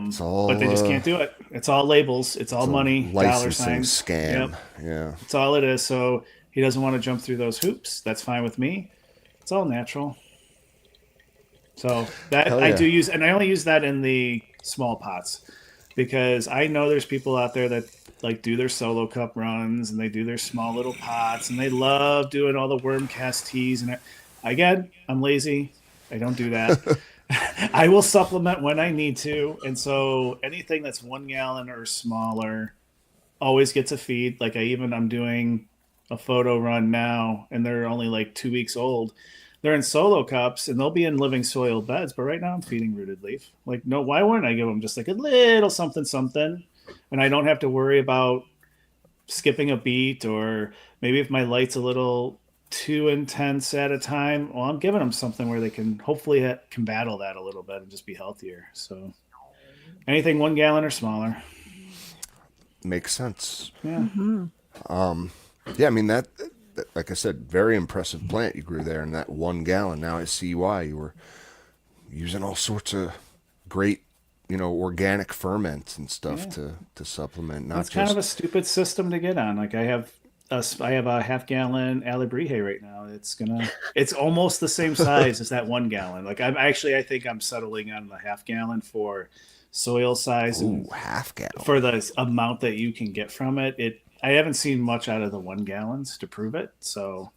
It's But they just all, can't do it. It's all labels. It's all it's a money, dollar licensing signs. Yep, scam. Yeah. that's all it is. So he doesn't want to jump through those hoops. That's fine with me. It's all natural. So that Hell I yeah. do use, and I only use that in the small pots because I know there's people out there that like do their solo cup runs and they do their small little pots and they love doing all the worm cast teas. And again, I'm lazy. I don't do that. I will supplement when I need to. And so anything that's 1 gallon or smaller always gets a feed. I'm doing a photo run now, and they're only like 2 weeks old. They're in solo cups, and they'll be in living soil beds. But right now, I'm feeding rooted leaf. Like, no, why wouldn't I give them just like a little something, something, and I don't have to worry about skipping a beat, or maybe if my light's a little too intense at a time, well, I'm giving them something where they can hopefully can battle that a little bit and just be healthier. So anything 1 gallon or smaller. Makes sense. Yeah. Yeah, I mean that, like I said, very impressive plant you grew there in that 1 gallon. Now I see why you were using all sorts of great, organic ferments and stuff Yeah. to supplement, not That's kind of just. a stupid system to get on. Like I have a half-gallon Alebrije right now. It's almost the same size as that 1 gallon. Like I think I'm settling on the half-gallon for soil size Ooh, and half for gallon. the amount that you can get from it. I haven't seen much out of the 1 gallons to prove it. So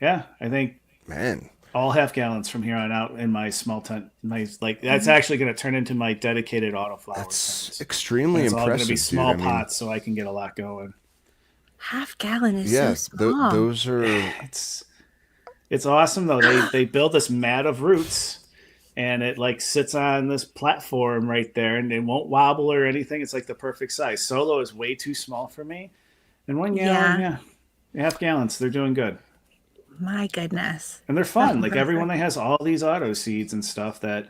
yeah, I think Man, all half-gallons from here on out in my small tent. That's actually going to turn into my dedicated autoflower that's tents, and extremely it's all going to be impressive, dude. small I mean, pots, so I can get a lot going. Half-gallon is so yeah, small. those are. It's awesome though. They build this mat of roots, and it like sits on this platform right there, and it won't wobble or anything. It's like the perfect size. Solo is way too small for me, and 1 gallon, Yeah. yeah, half-gallons, they're doing good. My goodness. And they're That's fun. Like impressive. everyone that has all these auto seeds and stuff that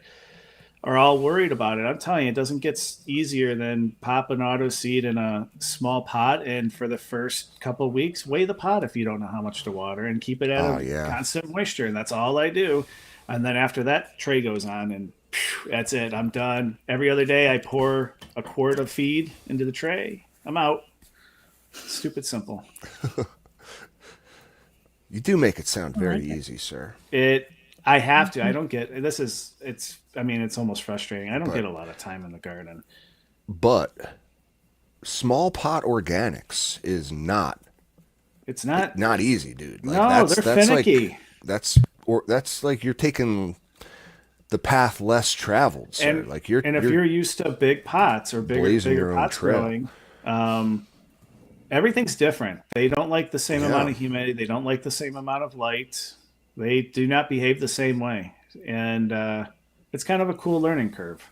are all worried about it. I'm telling you, it doesn't get easier than pop an auto seed in a small pot, and for the first couple of weeks, weigh the pot if you don't know how much to water, and keep it at Oh a yeah, constant moisture. And that's all I do. And then after that, tray goes on, and that's it. I'm done. Every other day, I pour a quart of feed into the tray. I'm out. Stupid simple. you do make it sound I very like it. easy, sir. It. I have to. I don't get this. Is it's. I mean, it's almost frustrating. I don't But get a lot of time in the garden. but small pot organics is It's not. not easy, dude. Like No, they're that's like finicky. that's like you're taking the path less traveled, sir. and Like you're and if you're you're used to big pots or blazing bigger your own pots trail. growing, everything's different. They don't like the same amount Yeah, of humidity. They don't like the same amount of light. They do not behave the same way, and it's kind of a cool learning curve.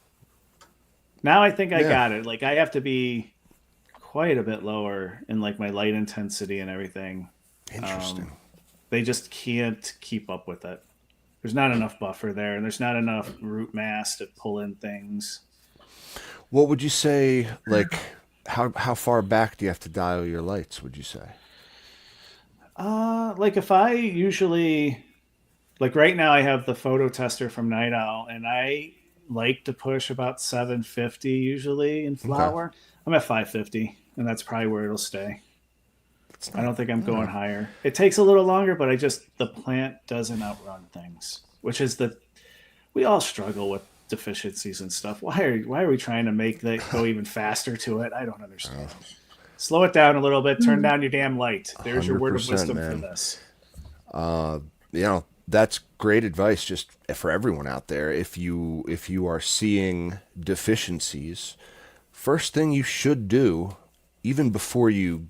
Now I think I yeah. got it. Like I have to be quite a bit lower in like my light intensity and everything. Interesting. They just can't keep up with it. There's not enough buffer there, and there's not enough root mass to pull in things. What would you say? Like how far back do you have to dial your lights? Would you say? Like if I usually like right now I have the photo tester from Night Owl, and I like to push about 750 usually in Okay, flower. I'm at 550, and that's probably where it'll stay. it's I not. don't think I'm You going know, higher. It takes a little longer, but the plant doesn't outrun things, which is we all struggle with deficiencies and stuff. Why are we trying to make that go even faster to it? I don't understand. Slow it down a little bit. Turn Hmm. down your damn light. There's your hundred word of percent, wisdom for man. this. That's great advice just for everyone out there. If you are seeing deficiencies, first thing you should do, even before you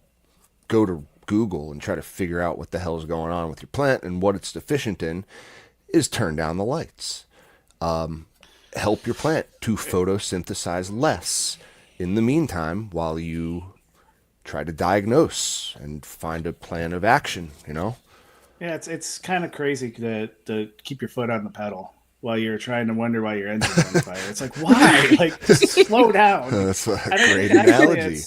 go to Google and try to figure out what the hell is going on with your plant and what it's deficient in, is turn down the lights. Help your plant to photosynthesize less in the meantime while you try to diagnose and find a plan of action, Yeah, it's kind of crazy to keep your foot on the pedal while you're trying to wonder why your engine's on fire. It's like why? Like just slow down. That's a I think great actually analogy.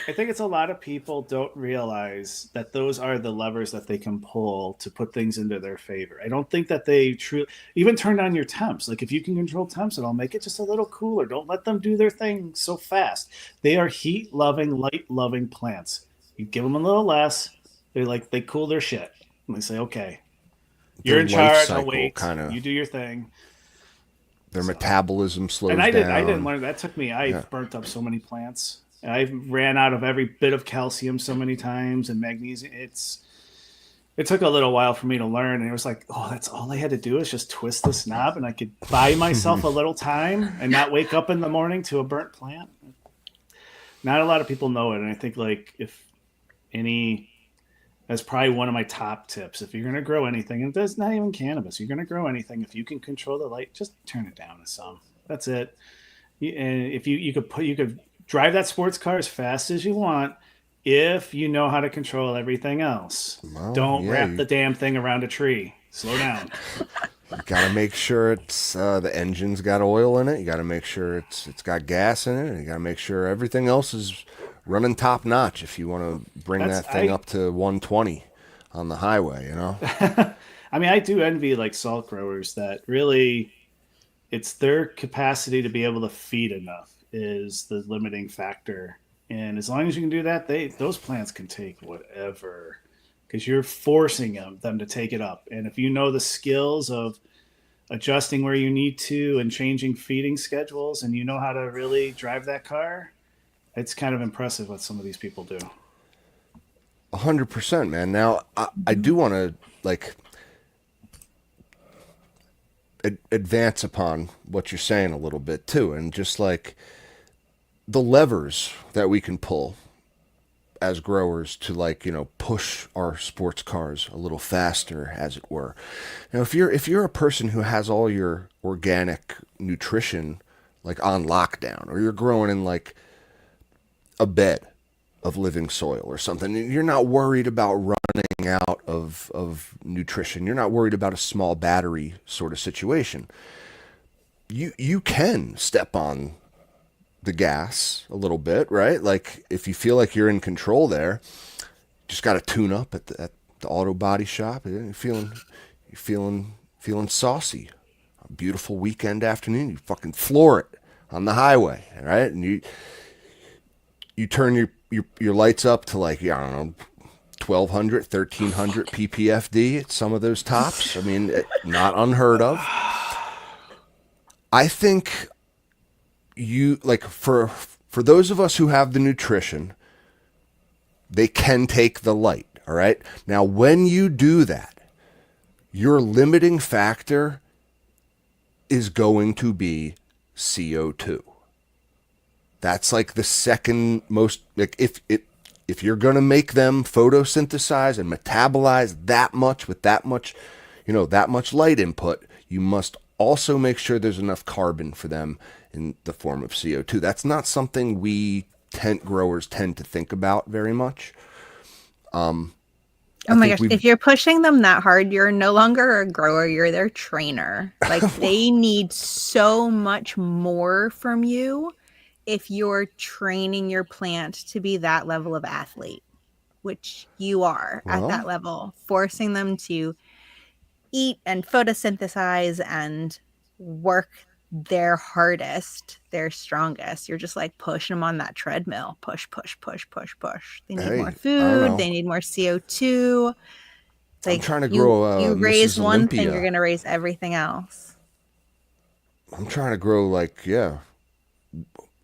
it's a lot of people don't realize that those are the levers that they can pull to put things into their favor. I don't think that they truly even turn down your temps. Like if you can control temps, it'll make it just a little cooler. Don't let them do their thing so fast. They are heat loving, light loving plants. You give them a little less, they cool their shit. And they say, okay, you're Their in life charge. I'll cycle wait. kind of, You do your thing. their So, metabolism and slows I didn't down. learn that. Took me. Yeah. I've burnt up so many plants. I ran out of every bit of calcium so many times and magnesium. It took a little while for me to learn, and it was like, oh, that's all I had to do is just twist this knob, and I could buy myself a little time and not wake up in the morning to a burnt plant. Not a lot of people know it, and I think like if any that's probably one of my top tips. If you're going to grow anything, and that's not even cannabis, you're going to grow anything. If you can control the light, just turn it down to some. That's it. And if you could drive that sports car as fast as you want, if you know how to control everything else. Well, Don't yeah, wrap the damn thing around a tree. Slow down. you got to make sure it's the engine's got oil in it. You got to make sure it's got gas in it. And you got to make sure everything else is running top notch if you want to bring That's that thing up to 120 on the highway, you know? I mean, I do envy like salt growers that really it's their capacity to be able to feed enough is the limiting factor. And as long as you can do that, those plants can take whatever because you're forcing them to take it up. And if you know the skills of adjusting where you need to and changing feeding schedules and you know how to really drive that car, it's kind of impressive what some of these people do. 100%, man. Now, I do want to, like, advance upon what you're saying a little bit, too. And just, like, the levers that we can pull as growers to, like, you know, push our sports cars a little faster, as it were. Now, if you're a person who has all your organic nutrition like on lockdown, or you're growing in like a bed of living soil or something, and you're not worried about running out of nutrition, you're not worried about a small battery sort of situation, you can step on the gas a little bit, right? Like if you feel like you're in control there, just got to tune up at the auto body shop. You're feeling saucy. A beautiful weekend afternoon, you fucking floor it on the highway, right? And you turn your lights up to like, yeah, I don't know, 1200, 1300 ppfd at some of those tops. I mean, not unheard of. I think you like for those of us who have the nutrition, they can take the light. All right. Now, when you do that, your limiting factor is going to be CO2. That's like the second most, like if you're going to make them photosynthesize and metabolize that much with that much, that much light input, you must also make sure there's enough carbon for them in the form of CO2. That's not something we tent growers tend to think about very much. Oh my gosh, if you're pushing them that hard, you're no longer a grower, you're their trainer. Like they need so much more from you if you're training your plant to be that level of athlete, which you are at that level, forcing them to eat and photosynthesize and work their hardest, their strongest. You're just like pushing them on that treadmill. Push, push, push, push, push. They need more food. They need more CO2. Like, I'm trying to grow you raise Mrs. one Olympia. thing, you're going to raise everything else. I'm trying to grow like, yeah.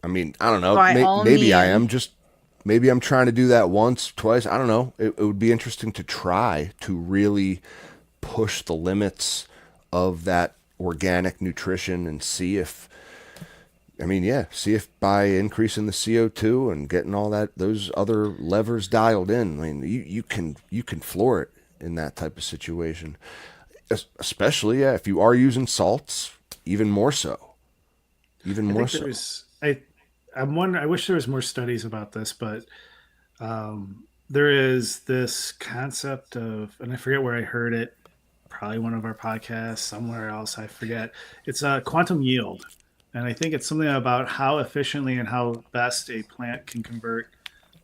I mean, I don't know. Maybe I am just, maybe I'm trying to do that once, twice. I don't know. It would be interesting to try to really push the limits of that organic nutrition and see if by increasing the CO2 and getting all those other levers dialed in, I mean, you can floor it in that type of situation. Especially, if you are using salts, even more so. Even more so. I'm wondering, I wish there was more studies about this, but there is this concept of, and I forget where I heard it, probably one of our podcasts, somewhere else, I forget. It's quantum yield. And I think it's something about how efficiently and how best a plant can convert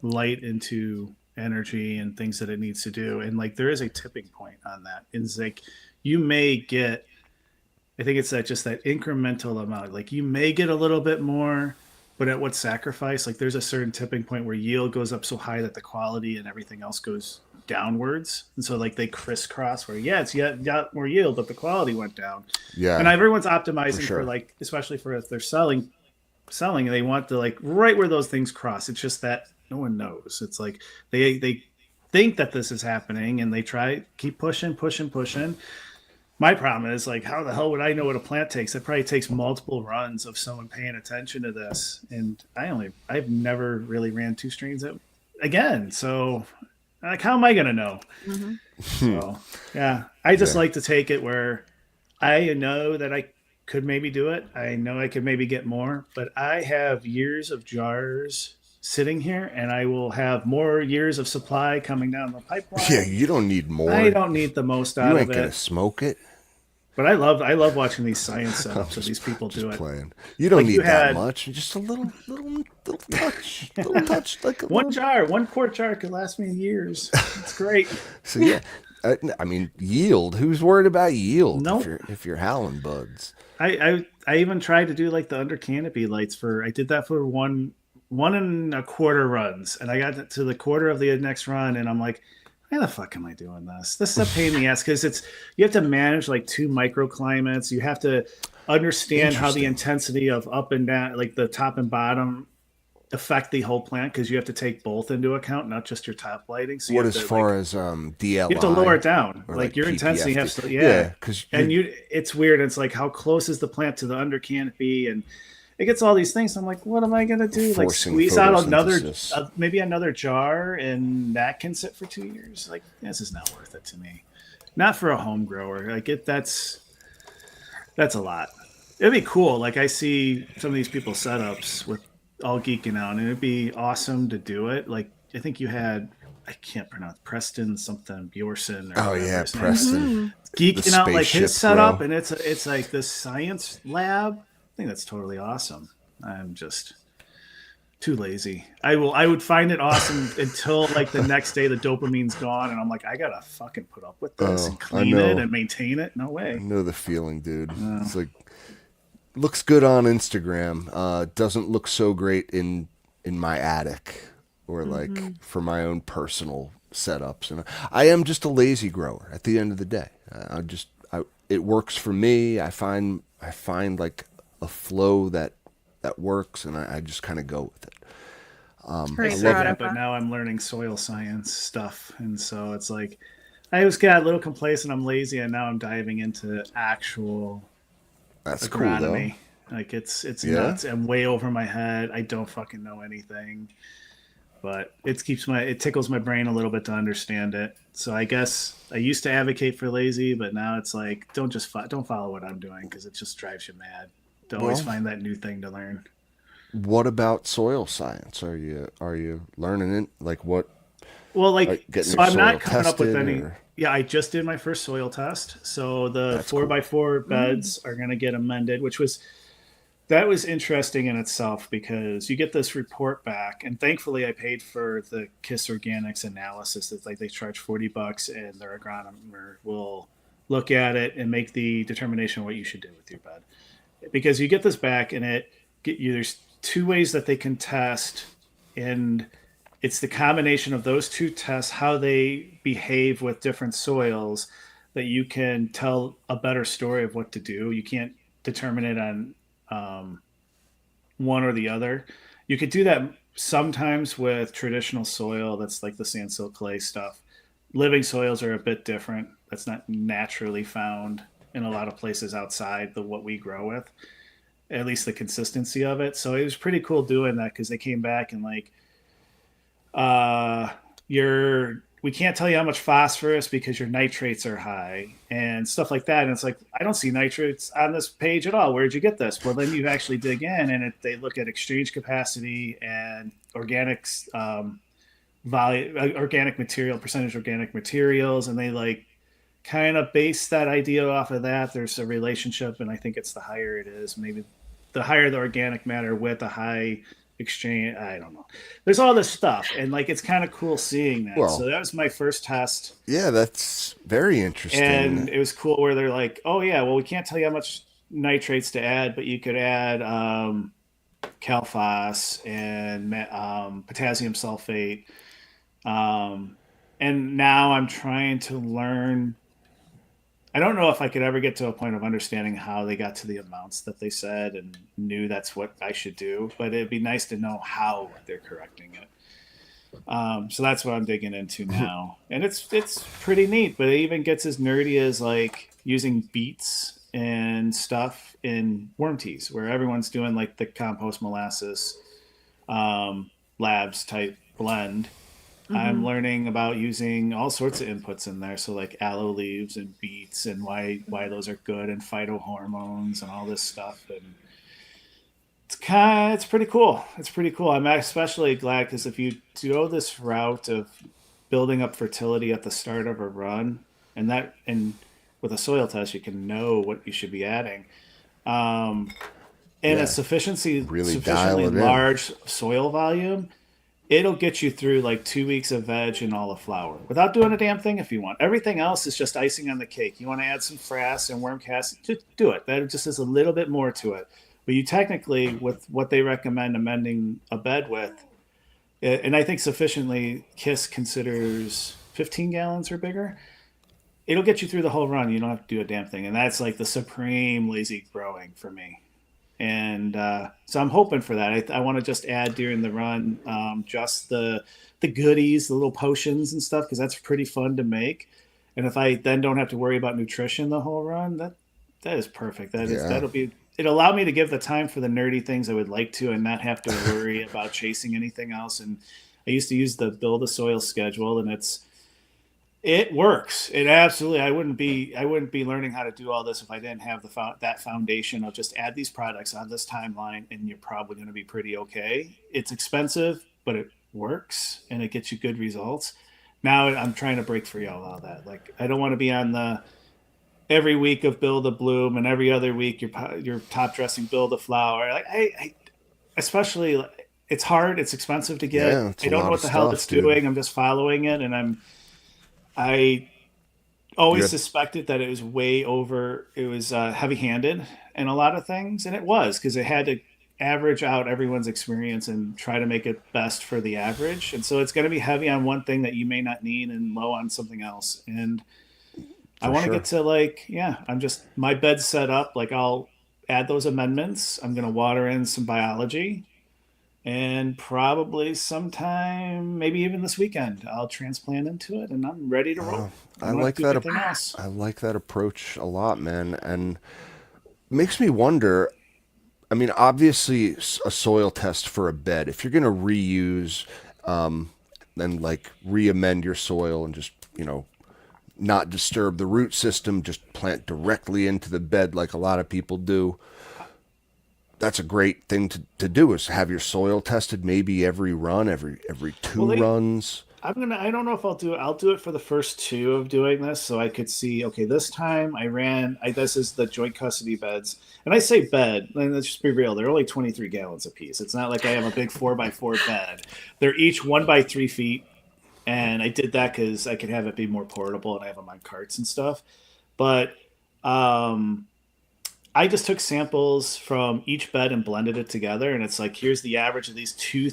light into energy and things that it needs to do. And like there is a tipping point on that. It's like you may get, I think it's just that incremental amount. Like you may get a little bit more, but at what sacrifice? Like there's a certain tipping point where yield goes up so high that the quality and everything else goes downwards. And so like they crisscross where, it's got more yield, but the quality went down. Yeah. And everyone's optimizing for like, especially for if they're selling, they want to like right where those things cross. It's just that no one knows. It's like they think that this is happening and they keep pushing. My problem is like, how the hell would I know what a plant takes? It probably takes multiple runs of someone paying attention to this. And I've never really ran 2 strains again. So like, how am I going to know? Mm-hmm. So yeah, I just like to take it where I know that I could maybe do it. I know I could maybe get more, but I have years of jars sitting here, and I will have more years of supply coming down the pipeline. Yeah, you don't need more. I don't need the most out You of ain't gonna it. smoke it. But I love watching these science setups that these people Just do it. playing. You don't Like you need that had much. Just a little touch, like a one little. jar, 1 quart jar could last me years. It's great. So yeah, I mean yield. Who's worried about yield Nope. if you're howling buds? I even tried to do like the under canopy lights for. I did that for 1.25 runs, and I got to the quarter of the next run, and I'm like, why the fuck am I doing this? This is a pain in the ass because you have to manage like 2 microclimates. You have to understand how the Interesting. intensity of up and down, like the top and bottom, affect the whole plant because you have to take both into account, not just your top lighting. So you What have as to far like as you have to lower DLI it down. or Like like your intensity PPFD? has to, Yeah, because and it's weird. It's like how close is the plant to the under canopy, and it gets all these things. I'm like, what am I gonna do? Like forcing squeeze out photosynthesis. maybe another jar, and that can sit for 2 years. Like this is not worth it to me. Not for a home grower. Like that's a lot. It'd be cool. Like I see some of these people's setups with all geeking out, and it'd be awesome to do it. Like I think you had, I can't pronounce Preston something Bjorson or Oh whatever yeah, his name is, Preston, the geeking out like his spaceship setup, grow. and it's like this science lab. I think that's totally awesome. I'm just too lazy. I would find it awesome until like the next day the dopamine's gone, and I'm like, I gotta fucking put up with this and Oh, I clean it know. and maintain it. No I way. know the feeling, dude. It's like looks good on Instagram. Doesn't look so great in my attic or like for my own personal setups. And I am just a lazy grower. At the end of the day, it works for me. I find like a flow that works, and I just kind of go with it. It's I great say love that, product. but now I'm learning soil science stuff, and so it's like I just got a little complacent. I'm lazy, and now I'm diving into actual That's cool though. agronomy. Like it's Yeah. nuts. I'm way over my head. I don't fucking know anything, but it tickles my brain a little bit to understand it. So I guess I used to advocate for lazy, but now it's like don't follow what I'm doing because it just drives you mad to always Well, find that new thing to learn. what about soil science? Are you learning it? Like what? Well, Getting so your I'm soil not coming up with tested any. or Yeah, I just did my first soil test. So the that's four by cool. four Mm. beds are going to get amended, that was interesting in itself because you get this report back, and thankfully I paid for the KISS Organics analysis. It's like they charge $40, and their agronomer will look at it and make the determination what you should do with your bed. Because you get this back, and there's 2 ways that they can test, and it's the combination of those 2 tests, how they behave with different soils, that you can tell a better story of what to do. You can't determine it on um, one or the other. You could do that sometimes with traditional soil, that's like the sand, silt, clay stuff. Living soils are a bit different. That's not naturally found in a lot of places outside the what we grow with, at least the consistency of it. So it was pretty cool doing that because they came back and like your we can't tell you how much phosphorus because your nitrates are high and stuff like that. And it's like, I don't see nitrates on this page at all. Where'd you get this? Well, then you actually dig in, and they look at exchange capacity and organics, organic material, percentage organic materials. And they like kind of base that idea off of that. There's a relationship. And I think it's the higher it is, maybe the higher the organic matter with a high exchange. I don't know. There's all this stuff, and like it's kind of cool seeing that. So Well, that was my first test, yeah, that's very interesting. and it was cool where they're like, "Oh yeah, well we can't tell you how much nitrates to add, but you could add calphos and potassium sulfate." Um, and now I'm trying to learn. I don't know if I could ever get to a point of understanding how they got to the amounts that they said and knew that's what I should do, but it'd be nice to know how they're correcting it. So that's what I'm digging into now, and it's pretty neat. But it even gets as nerdy as like using beets and stuff in worm teas, where everyone's doing like the compost molasses labs type blend. I'm Hmm. learning about using all sorts of inputs in there, so like aloe leaves and beets, and why those are good, and phytohormones and all this stuff. And it's pretty cool. It's pretty cool. I'm especially glad because if you go this route of building up fertility at the start of a run, and with a soil test, you can know what you should be adding. Um, and a Yeah, really dial sufficiently it in. large soil volume, it'll get you through like 2 weeks of veg and all the flower without doing a damn thing if you want. Everything else is just icing on the cake. You want to add some frass and worm cast, just do it. That just is a little bit more to it. But you technically, with what they recommend amending a bed with, and I think sufficiently, KISS considers 15 gallons or bigger. It'll get you through the whole run. You don't have to do a damn thing. And that's like the supreme lazy growing for me. And so I'm hoping for that. I want to just add during the run just the goodies, the little potions and stuff, because that's pretty fun to make. And if I then don't have to worry about nutrition the whole run, that is perfect. Yeah. It'll allow me to give the time for the nerdy things I would like to, and not have to worry about chasing anything else. And I used to use the build a soil schedule, and it works. It absolutely. I wouldn't be learning how to do all this if I didn't have that foundation of just add these products on this timeline, and you're probably going to be pretty okay. It's expensive, but it works and it gets you good results. Now I'm trying to break free of all that. Like I don't want to be on the every week of build a bloom and every other week you're top dressing build a flower. Like especially it's hard. It's expensive to get. Yeah, it's I a don't know lot what of the hell stuff, it's dude. doing. I'm just following it, and I You always had, suspected that it was way over. It was heavy-handed in a lot of things, and it was because it had to average out everyone's experience and try to make it best for the average. And so it's going to be heavy on one thing that you may not need and low on something else. And I for want to sure. get to like, yeah, I'm just my bed's set up. Like I'll add those amendments. I'm going to water in some biology, and probably sometime, maybe even this weekend, I'll transplant into it, and I'm ready to Uh, roll. I I don't have like to do that. anything else. I like that approach a lot, man, and makes me wonder. I mean, obviously, a soil test for a bed. If you're going to reuse, and like re-amend your soil and just not disturb the root system, just plant directly into the bed like a lot of people do. That's a great thing to do is have your soil tested maybe every run, every Well, two runs. I don't know if I'll do it. I'll do it for the first two of doing this, so I could see. Okay, this time this is the joint custody beds, and I say bed. And let's just be real. They're only 23 gallons a piece. It's not like I have a big 4x4 bed. They're each 1 by 3 feet, and I did that because I could have it be more portable, and I have them on carts and stuff. But um, I just took samples from each bed and blended it together, and it's like here's the average of these two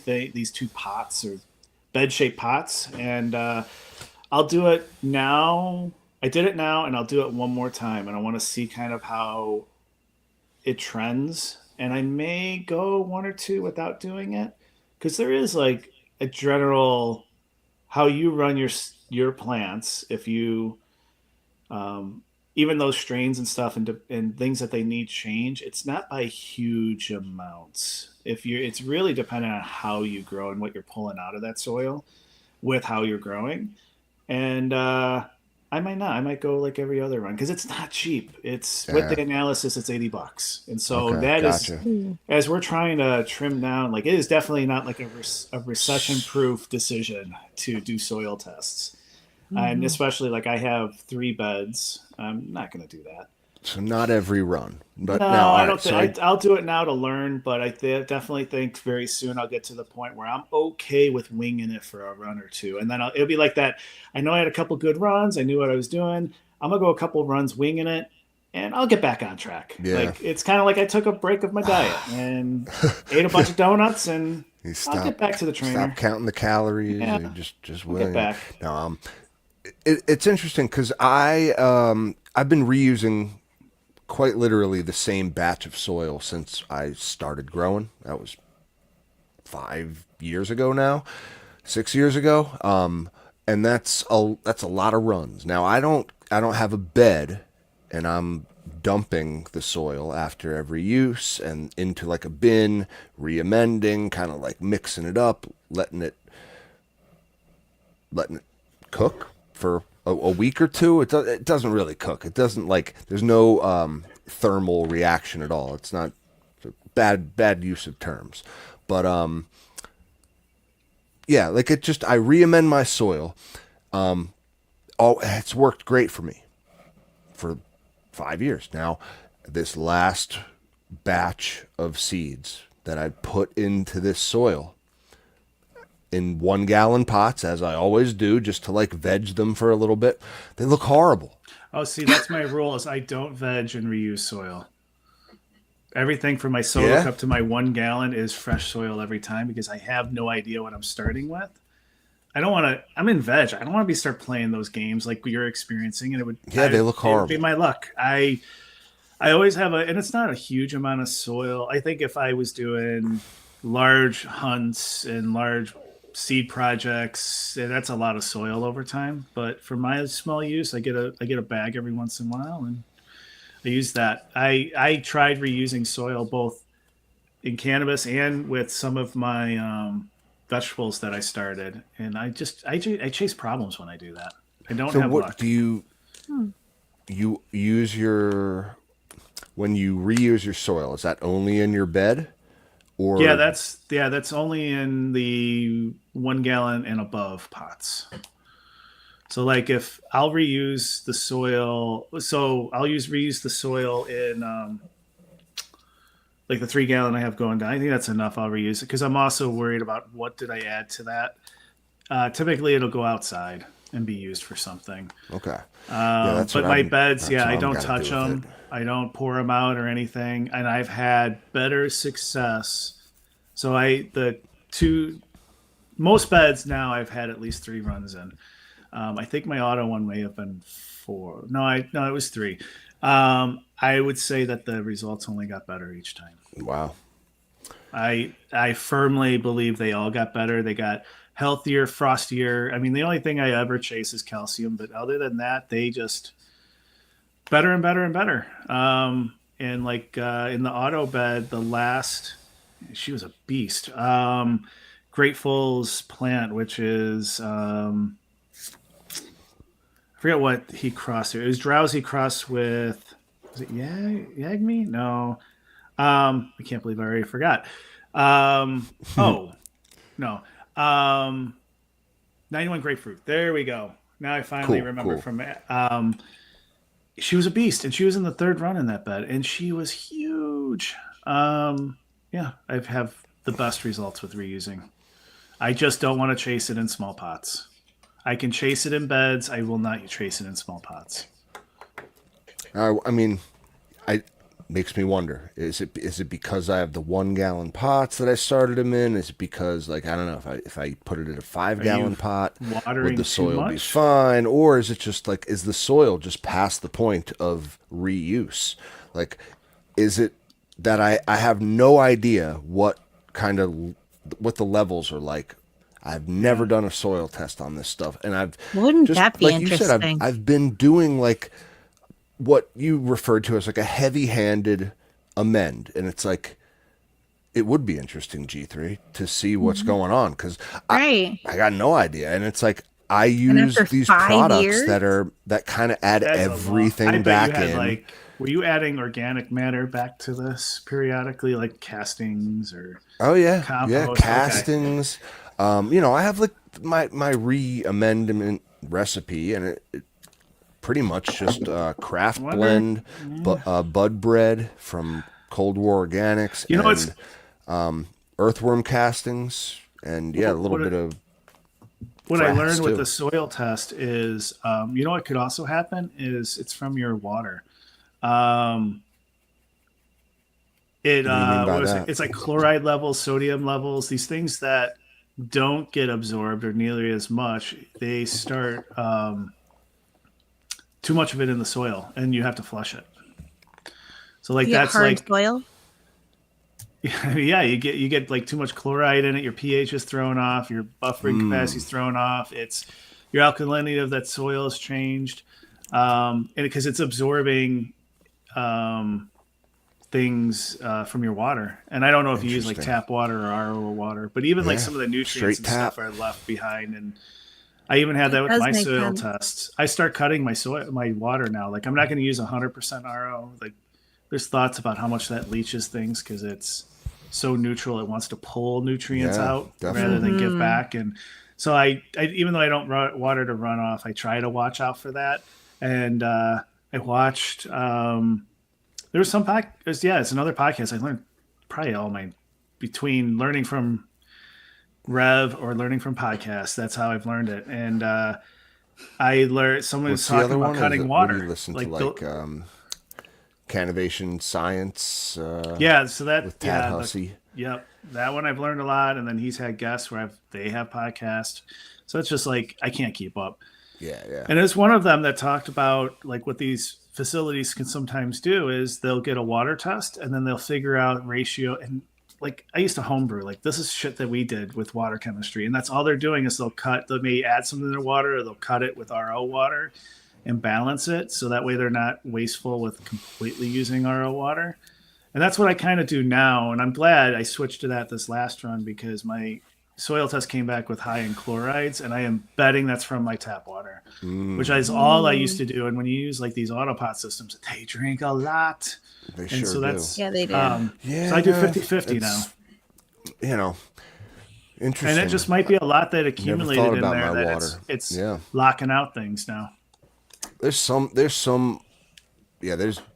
pots or bed shaped pots, and I'll do it now. I did it now, and I'll do it one more time, and I want to see kind of how it trends. And I may go one or two without doing it because there is like a general how you run your plants. If you um, even those strains and stuff and things that they need change, it's not by huge amounts. It's really dependent on how you grow and what you're pulling out of that soil with how you're growing. And I might not. I might go like every other run because it's not cheap. It's with Yeah. the analysis, it's $80, and so Okay. that is Gotcha. as we're trying to trim down. Like it is definitely not like a recession-proof decision to do soil tests, and Mhm. especially like I have 3 beds. I'm not going to do that. So not every run, but now, No, all I right. don't So think I'll do it now to learn, but definitely think very soon I'll get to the point where I'm okay with winging it for a run or two, and then it'll be like that. I know I had a couple good runs. I knew what I was doing. I'm gonna go a couple runs winging it, and I'll get back on track. yeah, Like it's kind of like I took a break of my diet and ate a bunch of donuts, and you I'll get back to the stop trainer. counting the calories. Yeah, You just I'll get willing it. back. Now, it's interesting because I've been reusing quite literally the same batch of soil since I started growing. That was 5 years ago now, 6 years ago. And that's a lot of runs. Now I don't have a bed, and I'm dumping the soil after every use and into like a bin, re-amending, kind of like mixing it up, letting it cook for a week or two. It doesn't really cook. It doesn't like there's no thermal reaction at all. It's not bad use of terms, but yeah, like it just I re-amend my soil. It's worked great for me for 5 years now. This last batch of seeds that I put into this soil in 1 gallon pots, as I always do, just to like veg them for a little bit, they look horrible. Oh, see, that's my rule is I don't veg and reuse soil. Everything from my solo Yeah? cup to my 1 gallon is fresh soil every time because I have no idea what I'm starting with. I don't want to. I'm in veg. I don't want to start playing those games like you're experiencing, and it would. Yeah, they look It would horrible. be my luck. I always have and it's not a huge amount of soil. I think if I was doing large hunts and large seed projects, that's a lot of soil over time. But for my small use, I get a bag every once in a while, and I use that. I tried reusing soil both in cannabis and with some of my vegetables that I started, and I chase problems when I do that. I don't So have what luck. do you use your when you reuse your soil? Is that only in your bed, or Yeah, that's only in the 1 gallon and above pots. So like if I'll reuse the soil, so I'll reuse the soil in like the 3 gallon I have going down. I think that's enough. I'll reuse it because I'm also worried about what did I add to that. Typically, it'll go outside and be used for something. okay? Yeah, that's But what my beds, that's what I I'm don't gotta touch do with them. it. I don't pour them out or anything, and I've had better success. So the two most beds now I've had at least 3 runs in. I think my auto one may have been 4. No, it was 3. I would say that the results only got better each time. Wow. I firmly believe they all got better. They got healthier, frostier. I mean, the only thing I ever chase is calcium, but other than that, they just better and better and better. And like in the auto bed, she was a beast. Grateful's plant, which is I forget what he crossed here. It was drowsy crossed with was it Yagmi? No. I can't believe I already forgot. Oh no. 91 grapefruit. There we go. Now I finally remember Cool. from she was a beast and she was in the 3rd run in that bed and she was huge. Yeah, I have the best results with reusing. I just don't want to chase it in small pots. I can chase it in beds. I will not chase it in small pots. I mean, I makes me wonder: is it because I have the 1 gallon pots that I started them in? Is it because like I don't know if I put it in a 5 gallon pot, watering would the too soil be much? fine, or is it just like is the soil just past the point of reuse? Like, is it that I have no idea what the levels are like. I've never done a soil test on this stuff, and I've Wouldn't just that be like you said, interesting? I've been doing like what you referred to as like a heavy-handed amend, and it's like it would be interesting, G3, to see what's going on because Right. I got no idea, and it's like I And use after these 5 products years? that kind of add That's a lot. I everything bet back you had in. were you adding organic matter back to this periodically, like castings or Oh yeah, compost? Okay. castings. I have like my re-amendment recipe, and it pretty much just craft Wonder- blend, bud bread from Cold War Organics, You know what's and earthworm castings, and a little bit of what I frass, learned with too. the soil test is, you know what could also happen is it's from your water. It What do you mean by what is it? that? It's like chloride levels, sodium levels, these things that don't get absorbed or nearly as much. They start too much of it in the soil, and you have to flush it. So like You get that's hard like soil. yeah, you get like too much chloride in it. Your pH is thrown off. Your buffering capacity is thrown off. It's your alkalinity of that soil has changed, and because it's absorbing things from your water. And I don't know if you use like Interesting. tap water or RO water, but even like Yeah, some of the nutrients straight and tap. stuff are left behind. And I even had that with does my make soil sense. tests. I start cutting my water now. Like I'm not going to use 100% RO. Like there's thoughts about how much that leaches things because it's so neutral. It wants to pull nutrients Yeah, out definitely. rather than give back. And so I even though I don't water to run off, I try to watch out for that. And I watched. There was some podcast. Yeah, it's another podcast. I learned probably all my between learning from Rev or learning from podcasts. That's how I've learned it. And I learned someone was What's the talking other about one? cutting What do you water. listen to? Like Cultivation Science. yeah, so that with Tad yeah, Hussey. yep, that one I've learned a lot. And then he's had guests where they have podcasts. So it's just like I can't keep up. Yeah. And it's one of them that talked about like what these facilities can sometimes do is they'll get a water test and then they'll figure out ratio. And like I used to homebrew, like this is shit that we did with water chemistry. And that's all they're doing is they may add something to their water or they'll cut it with RO water and balance it. So that way they're not wasteful with completely using RO water. And that's what I kind of do now. And I'm glad I switched to that this last run because my soil test came back with high in chlorides, and I am betting that's from my tap water, which is all I used to do. And when you use like these autopot systems, they drink a lot. They And sure so do. that's Yeah, they do. Yeah, so I do no, 50-50 now. You know, interesting. And it just might be a lot that Never accumulated thought in about there my that water. it's Yeah. locking out things now. There's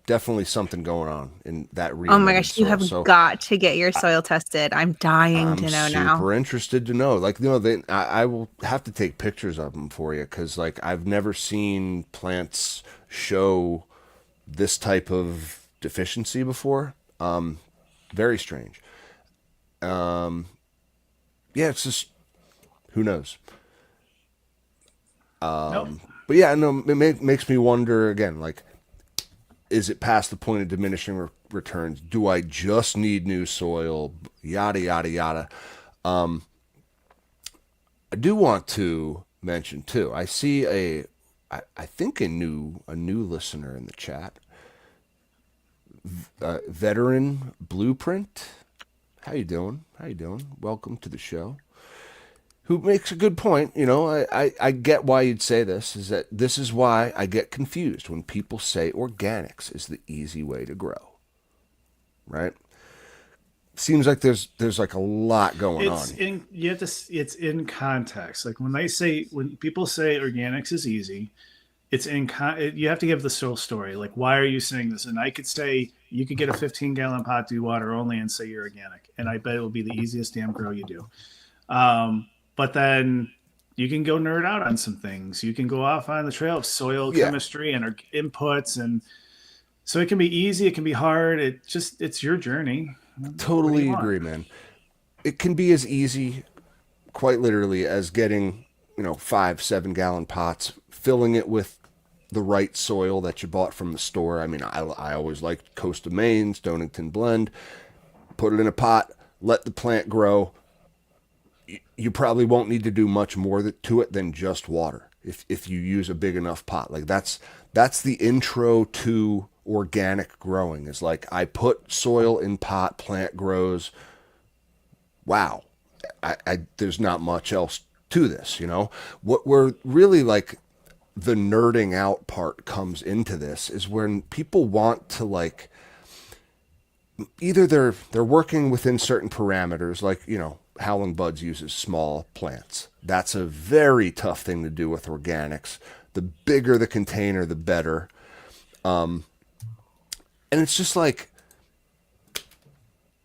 definitely something going on in that region. Oh my gosh, you have got to get your soil tested. I'm dying to know now. I'm super interested to know. Like, I will have to take pictures of them for you because, like, I've never seen plants show this type of deficiency before. Very strange. Yeah, it's just who knows. Nope. But yeah, no, it makes me wonder again, like, is it past the point of diminishing returns? Do I just need new soil? Yada, yada, yada. I do want to mention, too, I see I think a new listener in the chat. Veteran Blueprint. How you doing? Welcome to the show. Who makes a good point. I get why you'd say this, is that this is why I get confused when people say organics is the easy way to grow. Right? Seems like there's like a lot going on. It's in context. Like when people say organics is easy, you have to give the soul story. Like, why are you saying this? And I could say you could get a 15-gallon pot, do water only, and say you're organic, and I bet it will be the easiest damn grow you do. But then you can go nerd out on some things. You can go off on the trail of soil chemistry and inputs. And so it can be easy. It can be hard. It's your journey. Totally agree, man. It can be as easy, quite literally, as getting, 5-7 gallon pots, filling it with the right soil that you bought from the store. I mean, I always liked Coast of Maine, Stonington blend, put it in a pot, let the plant grow. You probably won't need to do much more to it than just water if you use a big enough pot. Like that's the intro to organic growing, is like I put soil in pot, plant grows. Wow. There's not much else to this, What we're really like, the nerding out part comes into this is when people want to, like, either they're working within certain parameters, like, Howling Buds uses small plants. That's a very tough thing to do with organics. The bigger the container, the better. And it's just like,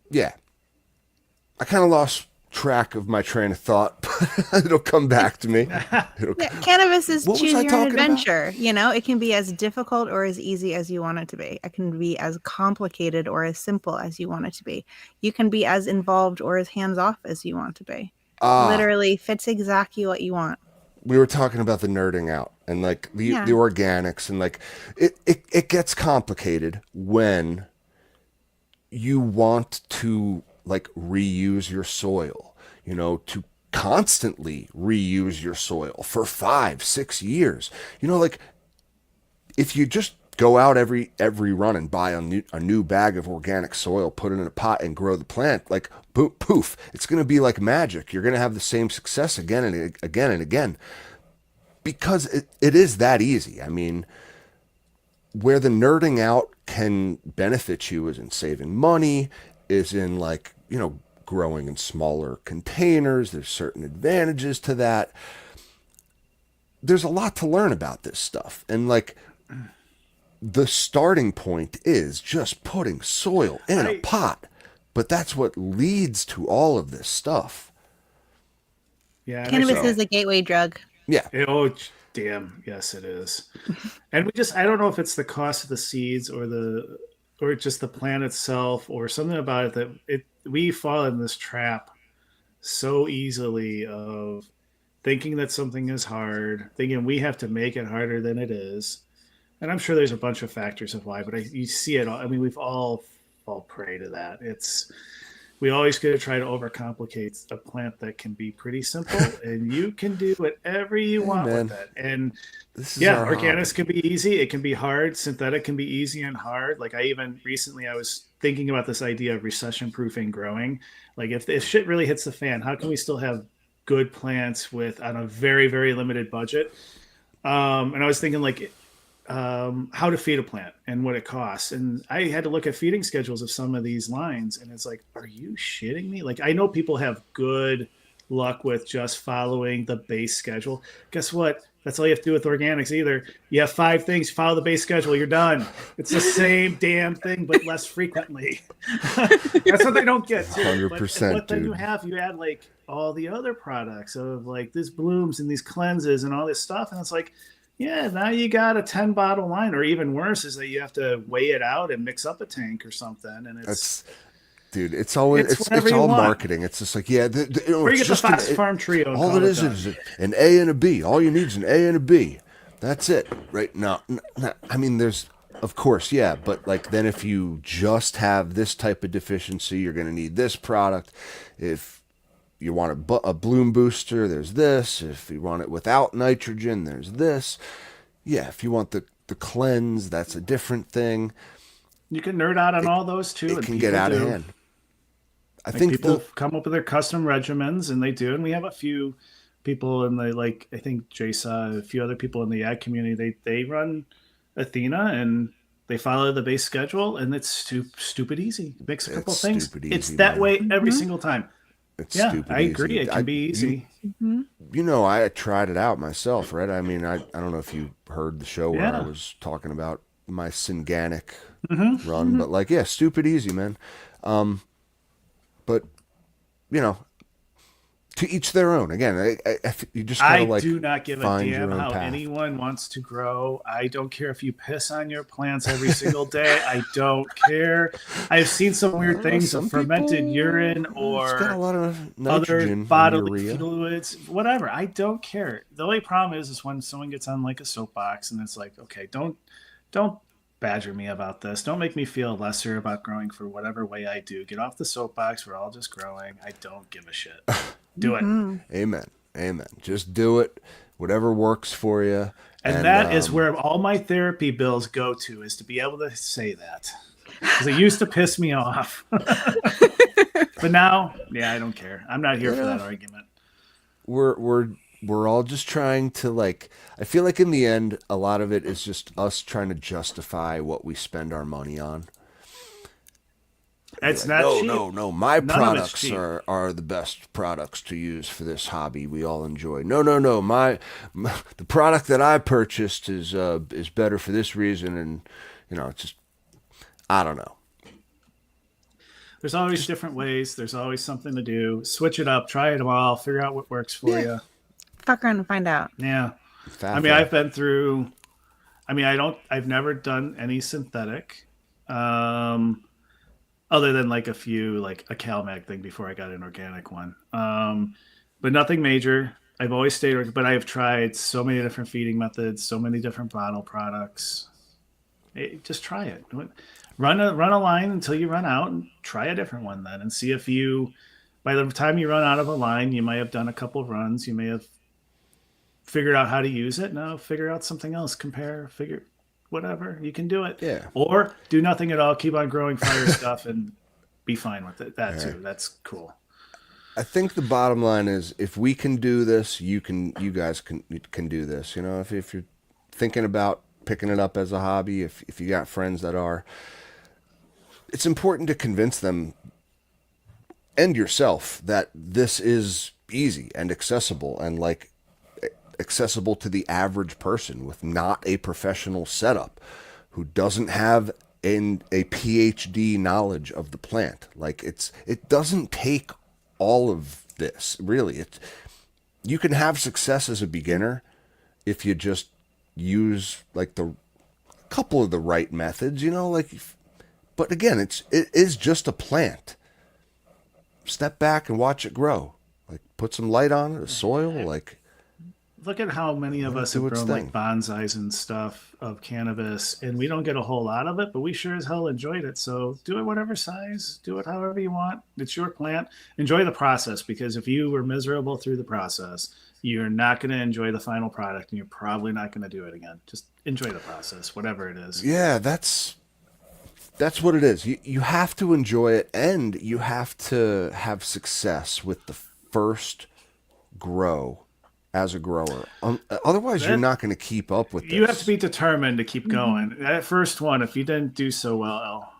yeah, I kind of lost track of my train of thought, but it'll come back to me. Cannabis is What was choose I your own talking about? adventure. It can be as difficult or as easy as you want it to be. It can be as complicated or as simple as you want it to be. You can be as involved or as hands off as you want to be. Literally fits exactly what you want. We were talking about the nerding out and like the organics, and like it gets complicated when you want to like reuse your soil, to constantly reuse your soil for 5-6 years. Like if you just go out every run and buy a new bag of organic soil, put it in a pot and grow the plant, like poof, it's going to be like magic. You're going to have the same success again and again and again, because it is that easy. I mean, where the nerding out can benefit you is in saving money, is in like, growing in smaller containers. There's certain advantages to that. There's a lot to learn about this stuff. And like the starting point is just putting soil in a pot. But that's what leads to all of this stuff. Yeah. Cannabis is a gateway drug. Yeah. Oh, damn. Yes, it is. And I don't know if it's the cost of the seeds or just the plant itself or something about it that we fall in this trap so easily of thinking that something is hard, thinking we have to make it harder than it is. And I'm sure there's a bunch of factors of why, but you see it all. I mean, we've all fall prey to that. We always got to try to overcomplicate a plant that can be pretty simple, and you can do whatever you want with it. And organics can be easy. It can be hard. Synthetic can be easy and hard. Like I was thinking about this idea of recession proofing growing. Like if shit really hits the fan, how can we still have good plants on a very, very limited budget? And I was thinking like, how to feed a plant and what it costs. And I had to look at feeding schedules of some of these lines. And it's like, are you shitting me? Like, I know people have good luck with just following the base schedule. Guess what? That's all you have to do with organics either. You have 5 things, follow the base schedule, you're done. It's the same damn thing, but less frequently. That's what they don't get to. 100%, but then you add like all the other products of like this blooms and these cleanses and all this stuff. And it's like, yeah, now you got a 10 bottle line, or even worse is that you have to weigh it out and mix up a tank or something. And it's all marketing. It's just like, or you get the Fox Farm Trio. All it is an A and a B. All you need is an A and a B. That's it. Right now. I mean, there's, of course, yeah. But like, then if you just have this type of deficiency, you're going to need this product. If you want a bloom booster, there's this. If you want it without nitrogen, there's this. Yeah, if you want the cleanse, that's a different thing. You can nerd out on all those too. It can get out of hand. I think people come up with their custom regimens, and they do. And we have a few people in I think Jason, a few other people in the ag community, they run Athena and they follow the base schedule, and it's stupid easy. It makes a couple things. It's that way every single time. It's stupid I agree. It can be easy. I tried it out myself, right? I mean, I don't know if you heard the show where I was talking about my Synganic run, but like, stupid easy, man. But to each their own. Again, you just gotta I do not give a damn how anyone wants to grow. I don't care if you piss on your plants every single day. I don't care. I've seen some weird things of fermented urine or it's got a lot of other bodily fluids, whatever. I don't care. The only problem is when someone gets on like a soapbox and it's like, okay, don't badger me about this. Don't make me feel lesser about growing for whatever way I do. Get off the soapbox. We're all just growing. I don't give a shit. Do it. Amen. Just do it. Whatever works for you. And that is where all my therapy bills go to, is to be able to say that. Because it used to piss me off. But now, I don't care. I'm not here for that argument. We're all just trying to, like, I feel like in the end, a lot of it is just us trying to justify what we spend our money on. It's like, not cheap. No. My products are the best products to use for this hobby we all enjoy. No. The product that I purchased is better for this reason, and it's just, I don't know. There's always different ways. There's always something to do. Switch it up. Try it all. Figure out what works for you. Fuck around and find out. Yeah. I've been through. I've never done any synthetic. Other than like a few, like a CalMag thing before I got an organic one. But nothing major. I've always stayed, but I've tried so many different feeding methods, so many different bottle products. Just try it. Run a line until you run out, and try a different one then, and see if by the time you run out of a line, you may have done a couple of runs. You may have figured out how to use it. Now figure out something else. Whatever, you can do it. Yeah. Or do nothing at all. Keep on growing fire stuff and be fine with it. That too. That's cool. I think the bottom line is, if we can do this, you guys can do this. If you're thinking about picking it up as a hobby, if you got friends that are, it's important to convince them and yourself that this is easy and accessible and like accessible to the average person with not a professional setup who doesn't have a PhD knowledge of the plant. Like it doesn't take all of this, really. You can have success as a beginner if you just use like the couple of the right methods, but again, it is just a plant. Step back and watch it grow. Like put some light on it, a soil, like Look at how many of us have grown like bonsais and stuff of cannabis, and we don't get a whole lot of it, but we sure as hell enjoyed it. So do it whatever size, do it however you want. It's your plant. Enjoy the process, because if you were miserable through the process, you're not going to enjoy the final product, and you're probably not going to do it again. Just enjoy the process, whatever it is. Yeah, that's what it is. You have to enjoy it, and you have to have success with the first grow as a grower. Otherwise, you're not going to keep up with this. You have to be determined to keep going. That first one, if you didn't do so well,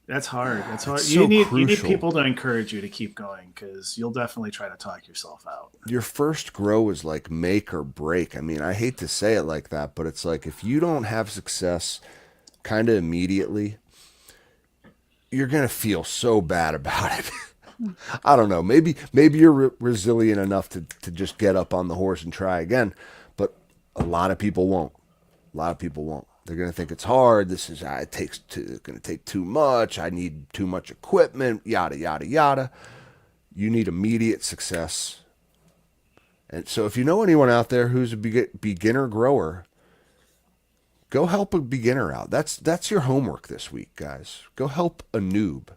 that's hard. That's hard. You need people to encourage you to keep going, because you'll definitely try to talk yourself out. Your first grow is like make or break. I mean, I hate to say it like that, but it's like if you don't have success kind of immediately, you're going to feel so bad about it. I don't know. Maybe you're resilient enough to just get up on the horse and try again, but a lot of people won't. They're going to think it's hard. It's going to take too much. I need too much equipment, yada, yada, yada. You need immediate success. And so if you know anyone out there who's a beginner grower, go help a beginner out. That's your homework this week, guys. Go help a noob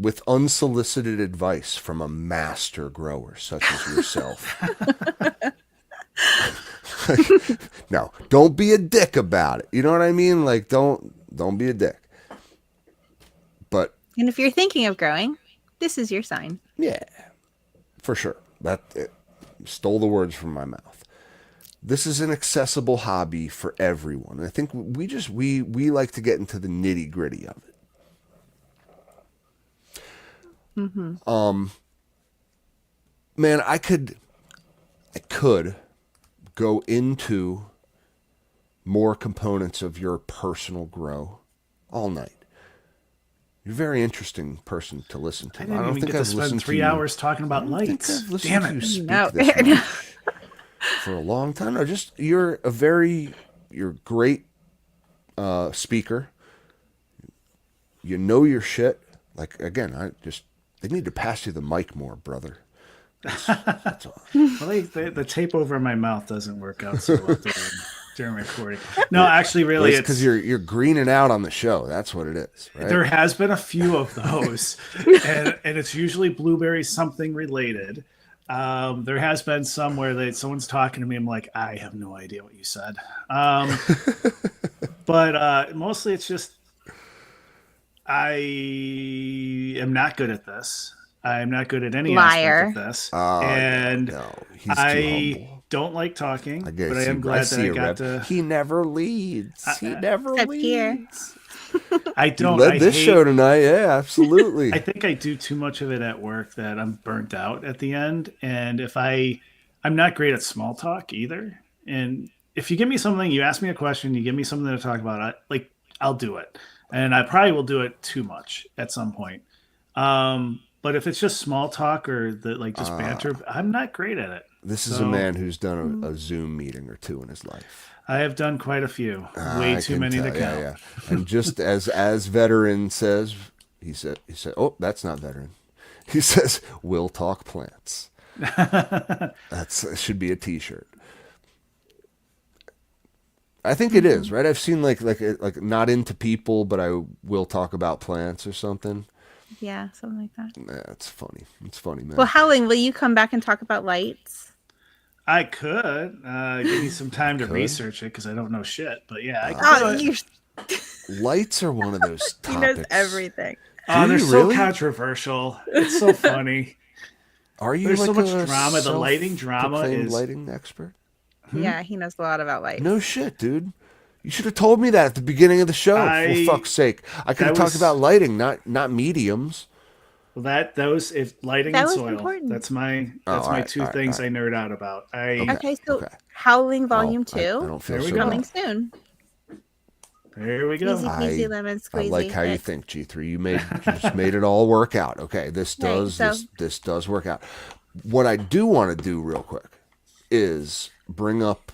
with unsolicited advice from a master grower such as yourself. No, don't be a dick about it. You know what I mean? Like, don't be a dick. And if you're thinking of growing, this is your sign. Yeah, for sure. It stole the words from my mouth. This is an accessible hobby for everyone. And I think we like to get into the nitty gritty of it. Mm-hmm. Man, I could go into more components of your personal grow all night. You're a very interesting person to listen to. I don't think I've spent 3 hours talking about lights. Damn it! You speak this much for a long time. No, you're a great speaker. You know your shit. Like again, they need to pass you the mic more, brother. That's all. Well, the tape over my mouth doesn't work out so well during recording. No, actually, really, it's because you're greening out on the show. That's what it is. Right? There has been a few of those, and it's usually blueberry something related. There has been some where someone's talking to me. I'm like, I have no idea what you said. But mostly it's just I am not good at this. I'm not good at any aspect of this. And he's I don't like talking, but I am glad that I got to. He never leads. He never leads. Here. I don't. You led this show tonight. Yeah, absolutely. I think I do too much of it at work that I'm burnt out at the end. And I'm not great at small talk either. And if you give me something, you ask me a question, you give me something to talk about, I'll do it. And I probably will do it too much at some point. But if it's just small talk or just banter, I'm not great at it. This is a man who's done a Zoom meeting or two in his life. I have done quite a few. Way too many to count. Yeah. And just as veteran says, he said, oh, that's not veteran. He says, we'll talk plants. It should be a t-shirt. I think it is, right? I've seen like not into people, but I will talk about plants or something. Yeah, something like that. Yeah, it's funny. It's funny, man. Well, Howling, will you come back and talk about lights? I could. Give me some time to research it because I don't know shit. But yeah, I could. Lights are one of those topics. He knows everything. They're so controversial. It's so funny. Are you? There's so much drama. The lighting drama is lighting expert. Yeah, he knows a lot about No lights. shit, dude. You should have told me that at the beginning of the show. For I fuck's sake, I could have that talked was about lighting, not mediums. well, that was if lighting That and was soil. important. Oh, That's all my right, two all right, all things right. I nerd out about. Okay, Okay, so okay. Howling Oh, Volume I 2 don't feel There we so go. coming bad. soon. There we go. Easy peasy lemon I like squeezy. how you think, G3. You just made it all work out. Okay, Right, so this does work out. What I do want to do real quick is bring up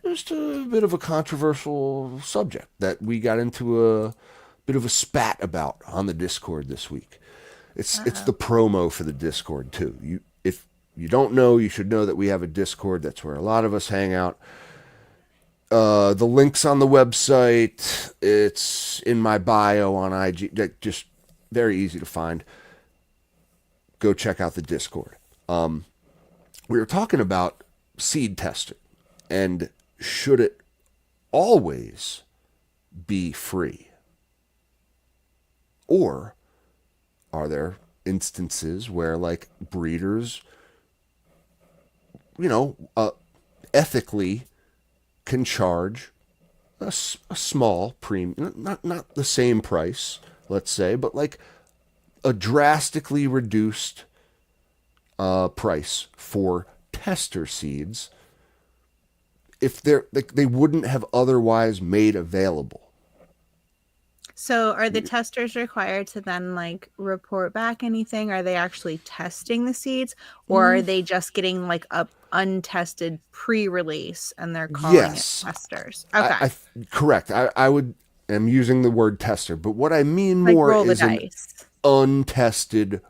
just a bit of a controversial subject that we got into a bit of a spat about on the Discord this week. It's the promo for the Discord too. If you don't know, you should know that we have a Discord. That's where a lot of us hang out. The link's on the website. It's in my bio on IG. Just very easy to find. Go check out the Discord. We were talking about seed testing and should it always be free? Or are there instances where like breeders, ethically can charge a small premium, not the same price, let's say, but like a drastically reduced price for tester seeds if they wouldn't have otherwise made available. So are the testers required to then like report back anything? Are they actually testing the seeds, or are they just getting like a untested pre-release and they're calling Yes. it testers? Okay. Correct. I'm using the word tester, but what I mean Like more roll the is an dice. untested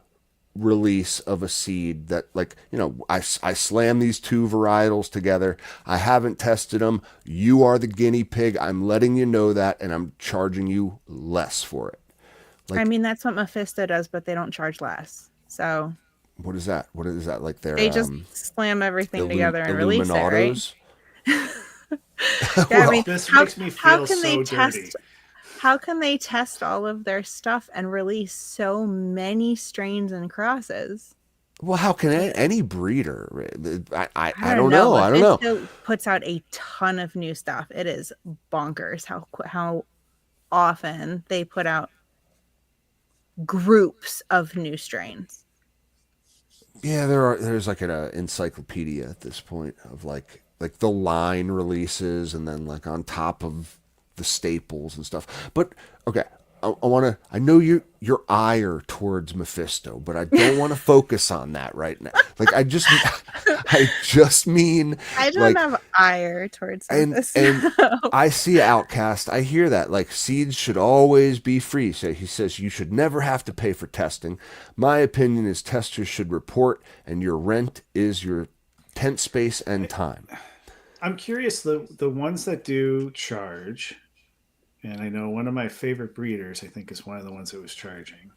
release of a seed that I slam these two varietals together. I haven't tested them. You are the guinea pig. I'm letting you know that, and I'm charging you less for it. I mean, that's what Mephisto does, but they don't charge less. So What is that? What is that? Like their they just slam everything together and release it, right? Illuminatos? Yeah, I mean, This how, makes me how feel can they so test? dirty. How can they test all of their stuff and release so many strains and crosses? Well, how can any breeder? I don't don't know. I don't know. Mephisto puts out a ton of new stuff. It is bonkers how often they put out groups of new strains. Yeah, there's like an encyclopedia at this point of like the line releases and then like on top of the staples and stuff. But okay, I know your ire towards Mephisto, but I don't want to focus on that right now. Like I just mean I don't like, have ire towards and Mephisto. I see Outcast. I hear that like seeds should always be free. So he says you should never have to pay for testing. My opinion is testers should report, and your rent is your tent space and time. I'm curious, the ones that do charge, and I know one of my favorite breeders, I think, is one of the ones that was charging,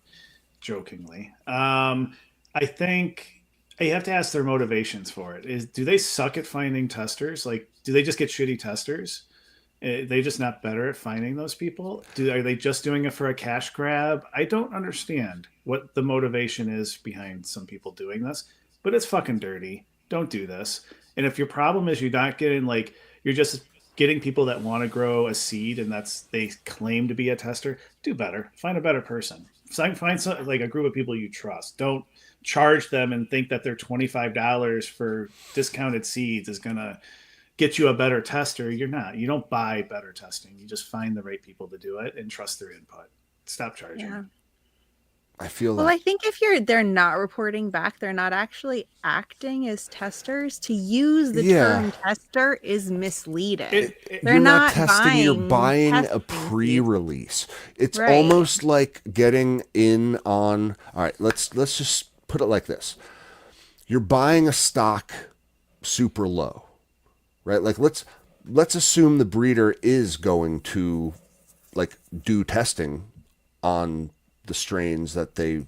jokingly. I think you have to ask their motivations for it. Do they suck at finding testers? Like, do they just get shitty testers? They just not better at finding those people? Are they just doing it for a cash grab? I don't understand what the motivation is behind some people doing this, but it's fucking dirty. Don't do this. And if your problem is you're not getting you're just getting people that want to grow a seed and they claim to be a tester, do better. Find a better person. Find some, like a group of people you trust. Don't charge them and think that their $25 for discounted seeds is gonna get you a better tester. You're not. You don't buy better testing. You just find the right people to do it and trust their input. Stop charging. Yeah. I feel Well, like I think if they're not reporting back, they're not actually acting as testers. To use the term tester is misleading. They're you're not not testing, you're buying buying a testing pre-release. It's Right. almost like getting in on, all right, let's just put it like this. You're buying a stock super low, right? Like let's assume the breeder is going to like do testing on the strains that they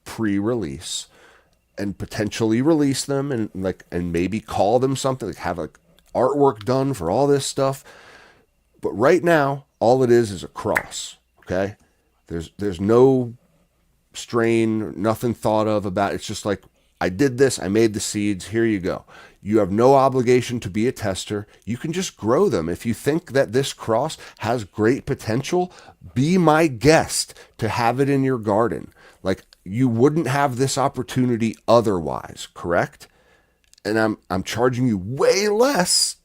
pre-release and potentially release them and maybe call them something, like have like artwork done for all this stuff. But right now, all it is a cross. Okay, there's no strain, nothing thought of about it. It's just like I did this, I made the seeds, here you go. You have no obligation to be a tester. You can just grow them. If you think that this cross has great potential, be my guest to have it in your garden. Like, you wouldn't have this opportunity otherwise, correct? And I'm charging you way less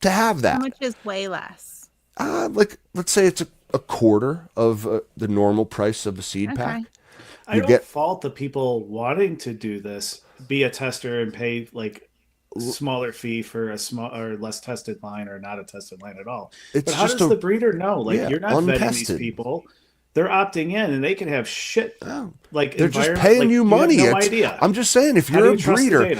to have How that. much is way less? Like, let's say it's a quarter of the normal price of a seed Okay. pack. I You don't get fault the people wanting to do this, be a tester and pay like smaller fee for a small or less tested line or not a tested line at all. But it's how just does the breeder know? Like, yeah, you're not vetting these untested. people. They're opting in and they can have shit Oh, like they're just environment. paying Like, you you have money. no It's idea. I'm just saying, if How do you're a you trust the breeder,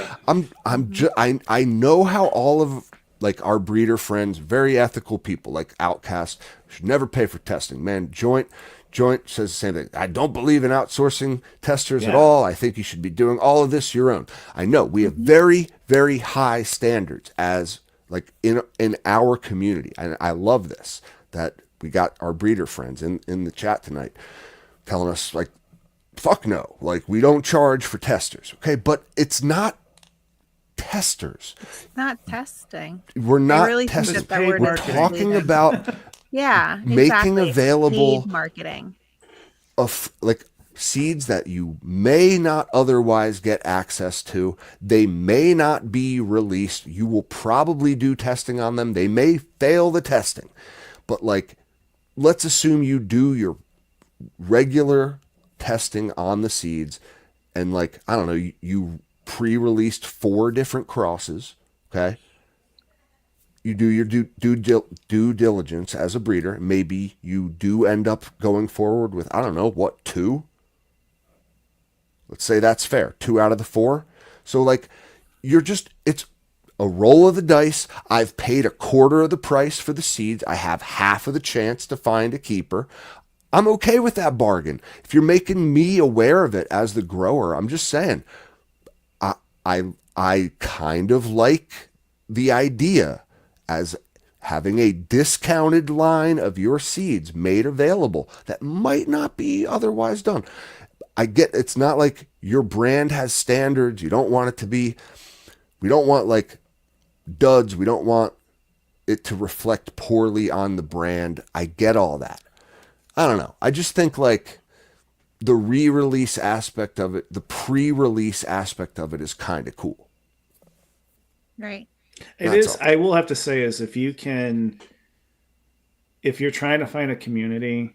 data? I know how all of like our breeder friends, very ethical people like Outcast, should never pay for testing. Man, Joint says the same thing. I don't believe in outsourcing testers at Yeah. all. I think you should be doing all of this your own. I know we have very, very high standards as like in our community. And I love this that we got our breeder friends in the chat tonight telling us like, fuck no, like we don't charge for testers. Okay, but it's not testers. Not testing. We're I not really think testing. that word We're is talking misleading. about Yeah, making exactly. available Paid marketing. of like seeds that you may not otherwise get access to. They may not be released. You will probably do testing on them. They may fail the testing. But like, let's assume you do your regular testing on the seeds and like, I don't know, you pre-released 4 different crosses, okay? You do your due diligence as a breeder. Maybe you do end up going forward with, I don't know, what, 2? Let's say that's fair. 2 out of the 4. So like, it's a roll of the dice. I've paid a quarter of the price for the seeds. I have half of the chance to find a keeper. I'm okay with that bargain. If you're making me aware of it as the grower, I'm just saying, I kind of like the idea as having a discounted line of your seeds made available that might not be otherwise done. I get it's not like your brand has standards. You don't want it to be, we don't want like duds. We don't want it to reflect poorly on the brand. I get all that. I don't know. I just think like the re-release aspect of it, the pre-release aspect of it is kind of cool. Right. It That's is. all. I will have to say is if you're trying to find a community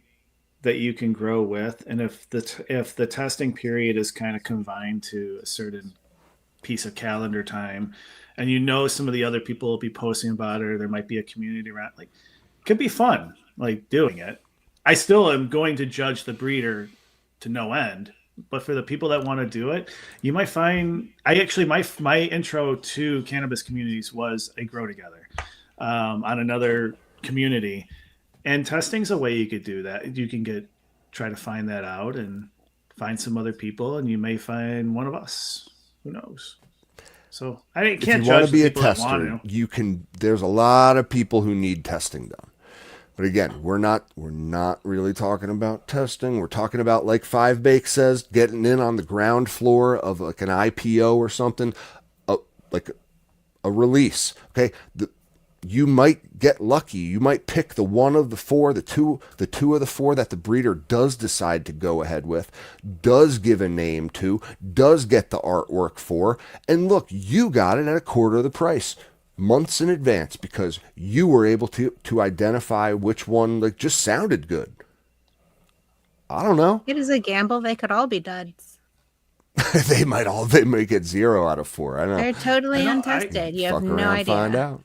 that you can grow with, and if the testing period is kind of confined to a certain piece of calendar time, and you know some of the other people will be posting about it, or there might be a community around, like, it could be fun, like doing it. I still am going to judge the breeder to no end, but for the people that want to do it, you might find. I actually my intro to cannabis communities was a grow together on another community, and testing's a way you could do that. You can try to find that out and find some other people, and you may find one of us. Who knows? So I If can't you want judge to the be a people that want tester, to. you can. There's a lot of people who need testing done. But again, we're not really talking about testing. We're talking about, like Five Bake says, getting in on the ground floor of like an IPO or something, like a release. Okay, you might get lucky. You might pick the one of the 4, the two of the 4 that the breeder does decide to go ahead with, does give a name to, does get the artwork for, and look, you got it at a quarter of the price, months in advance, because you were able to identify which one like just sounded good. I don't know. It is a gamble. They could all be duds. they may get 0 out of 4. I know. They're totally I know, untested. You have Fuck no around, find idea. out.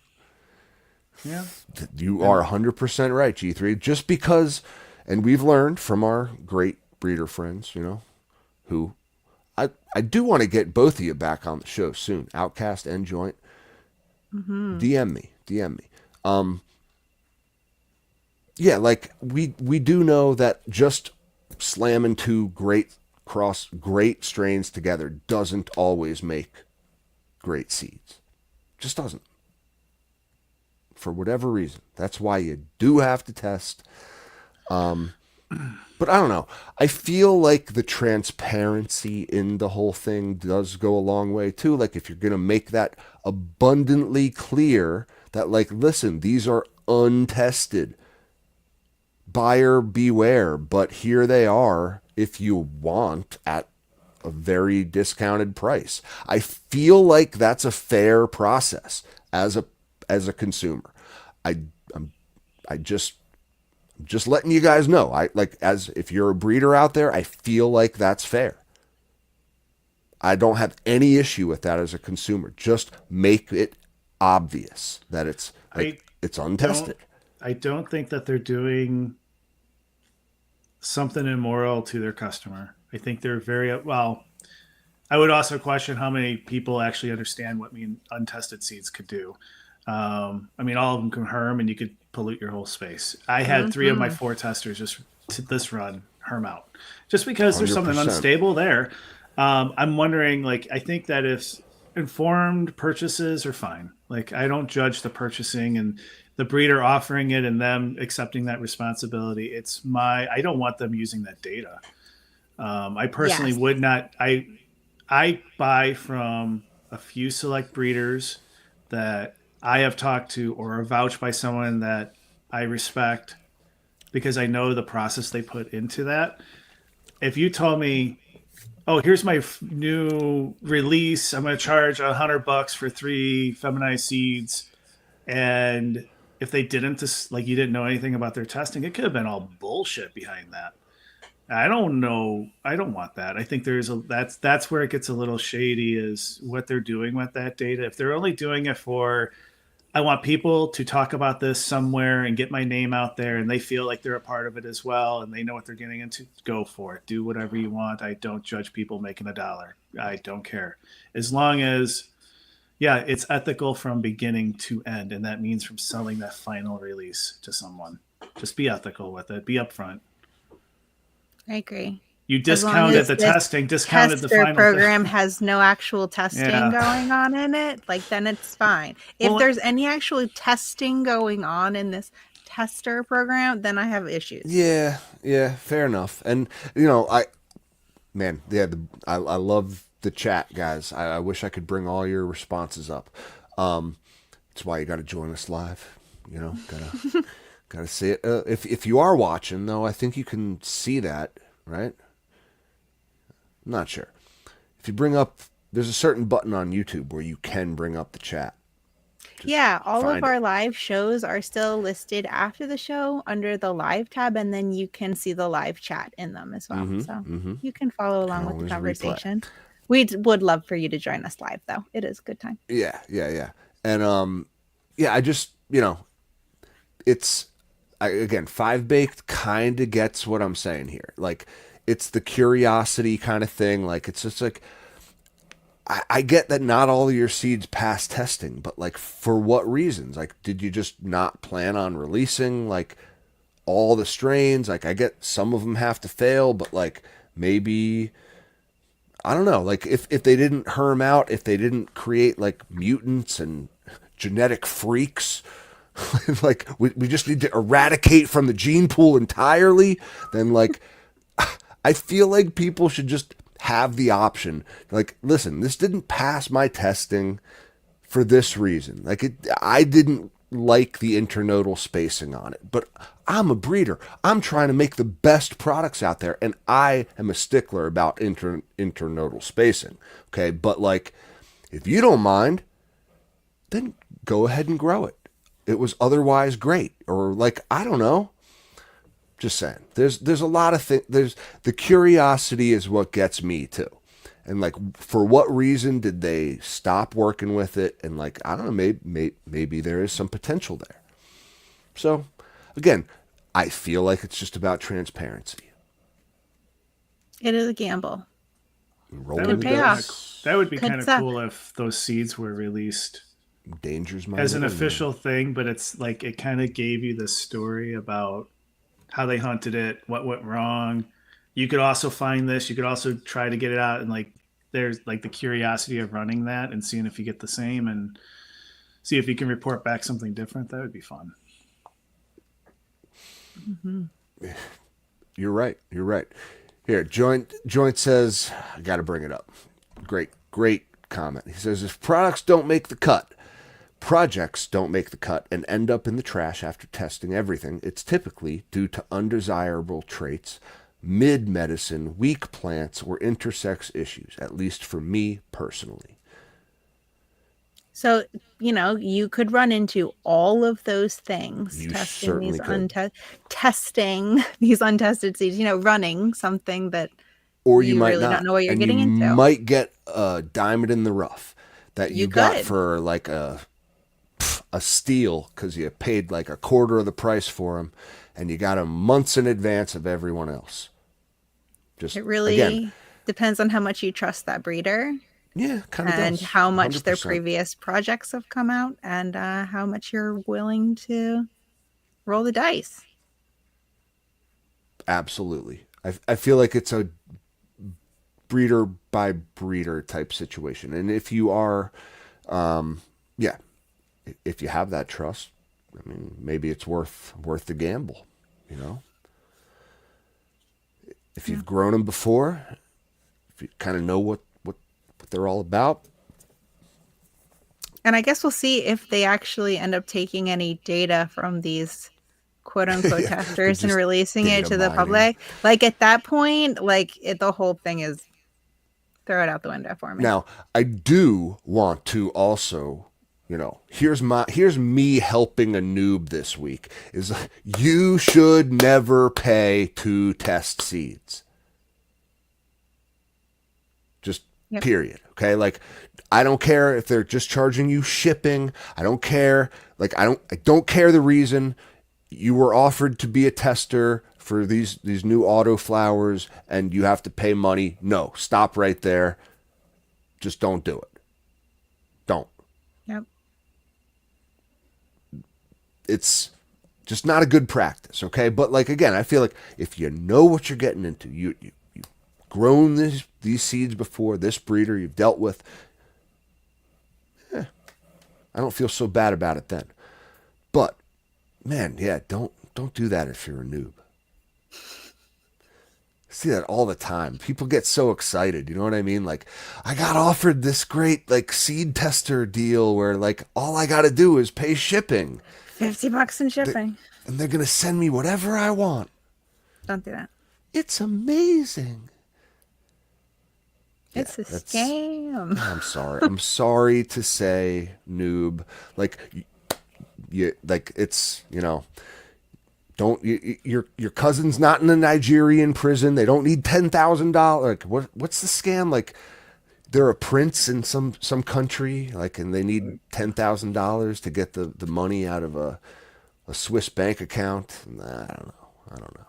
Yeah. You are 100% right, G3. Just because, and we've learned from our great breeder friends, who I do want to get both of you back on the show soon, Outcast and Joint. DM me. Yeah, like we do know that just slamming 2 great strains together doesn't always make great seeds. Just doesn't. For whatever reason. That's why you do have to test. But I don't know. I feel like the transparency in the whole thing does go a long way too. Like if you're going to make that abundantly clear that like listen, these are untested. Buyer beware, but here they are if you want at a very discounted price. I feel like that's a fair process as a consumer. I I'm, I just letting you guys know. I like as if you're a breeder out there, I feel like that's fair. I don't have any issue with that as a consumer. Just make it obvious that it's I like it's don't untested. I don't think that they're doing something immoral to their customer. I think they're very well. I would also question how many people actually understand what untested seeds could do. I mean, all of them can herm, and you could pollute your whole space. I had 3 of my 4 testers just to this run herm out, just because there's something 100%. unstable there. I'm wondering, like, I think that if informed purchases are fine. Like, I don't judge the purchasing and the breeder offering it and them accepting that responsibility. I don't want them using that data. I personally Yes. would not. I buy from a few select breeders that I have talked to or are vouched by someone that I respect because I know the process they put into that. If you told me, "Oh, here's my new release. I'm going to charge $100 for 3 feminized seeds," and if they didn't, just like you didn't know anything about their testing, it could have been all bullshit behind that. I don't know. I don't want that. I think that's where it gets a little shady is what they're doing with that data. If they're only doing it for I want people to talk about this somewhere and get my name out there and they feel like they're a part of it as well and they know what they're getting into, go for it. Do whatever you want. I don't judge people making $1. I don't care. As long as it's ethical from beginning to end and that means from selling that final release to someone. Just be ethical with it. Be upfront. I agree. You As long discounted as the this testing, discounted the tester final program thing. has no actual testing Yeah. going on in it, like then it's fine. If Well, there's any actual testing going on in this tester program, then I have issues. Yeah, fair enough. And man, yeah, I love the chat, guys. I wish I could bring all your responses up. That's why you got to join us live. Gotta see it. If you are watching though, I think you can see that, right? I'm not sure. If you bring up, there's a certain button on YouTube where you can bring up the chat. Yeah, all of find our it. live shows are still listed after the show under the live tab, and then you can see the live chat in them as well. So you can follow along with the always replay. conversation. Would love for you to join us live, though. It is a good time. Yeah. And I just it's again, Five Baked kind of gets what I'm saying here. Like, it's the curiosity kind of thing. Like, it's just like, I get that not all of your seeds pass testing, but like, for what reasons? Like, did you just not plan on releasing like all the strains? Like, I get some of them have to fail, but like, maybe, I don't know. Like, if they didn't herm out, if they didn't create like mutants and genetic freaks, like we just need to eradicate from the gene pool entirely, then like I feel like people should just have the option. Like, listen, this didn't pass my testing for this reason. I didn't like the internodal spacing on it, but I'm a breeder. I'm trying to make the best products out there, and I am a stickler about internodal spacing. Okay, but like, if you don't mind, then go ahead and grow it. It was otherwise great, or like, I don't know. Just saying. There's a lot of things. There's the curiosity is what gets me too, and like, for what reason did they stop working with it? And like, I don't know. Maybe there is some potential there. So, again, I feel like it's just about transparency. It is a gamble. Roll That the would be pay kind off. of that would be Could kind of suck. cool if those seeds were released Danger's my as an middle name. official thing, but it's like it kind of gave you the story about how they hunted it, what went wrong. You could also find this. You could also try to get it out, and like there's like the curiosity of running that and seeing if you get the same, and see if you can report back something different. That would be fun. You're right. You're right. Here, joint says, I got to bring it up. Great comment. He says, if projects don't make the cut and end up in the trash after testing everything, it's typically due to undesirable traits, mid medicine, weak plants, or intersex issues, at least for me personally. So, you could run into all of those things You testing certainly could. testing these untested seeds, running something that Or you you might really don't not. know what you're And you getting into. might get a diamond in the rough that You you got could. for like a steal because you paid like a quarter of the price for them and you got them months in advance of everyone else. Just It again, really depends on how much you trust that breeder yeah, kind of and does. how much their 100%. previous projects have come out and how much you're willing to roll the dice. Absolutely. I feel like it's a breeder by breeder type situation. And if you are, yeah, if you have that trust, I mean, maybe it's worth the gamble, you know? If you've grown them before, if you kind of know what they're all about. And I guess we'll see if they actually end up taking any data from these quote unquote Yeah, testers and just releasing it data to the mining. public. Like at that point, the whole thing is throw it out the window for me. Now, I do want to also, here's me helping a noob this week is you should never pay to test seeds. Just Yep. period. Okay? Like I don't care if they're just charging you shipping. I don't care. Like I don't care the reason you were offered to be a tester for these new auto flowers and you have to pay money. No, stop right there. Just don't do it. Don't. Yep. It's just not a good practice, okay? But like again, I feel like if you know what you're getting into, you've grown these seeds before, this breeder you've dealt with, I don't feel so bad about it then. But man, yeah, don't do that if you're a noob. I see that all the time. People get so excited, you know what I mean? Like, I got offered this great like seed tester deal where like all I got to do is pay shipping. $50 in shipping. And they're going to send me whatever I want. Don't do that. It's amazing. It's a that's- scam. I'm sorry. I'm sorry to say, noob. Like, you like it's don't your cousin's not in a Nigerian prison. They don't need $10,000. Like what's the scam? Like they're a prince in some country, like, and they need $10,000 to get the money out of a Swiss bank account. I don't know.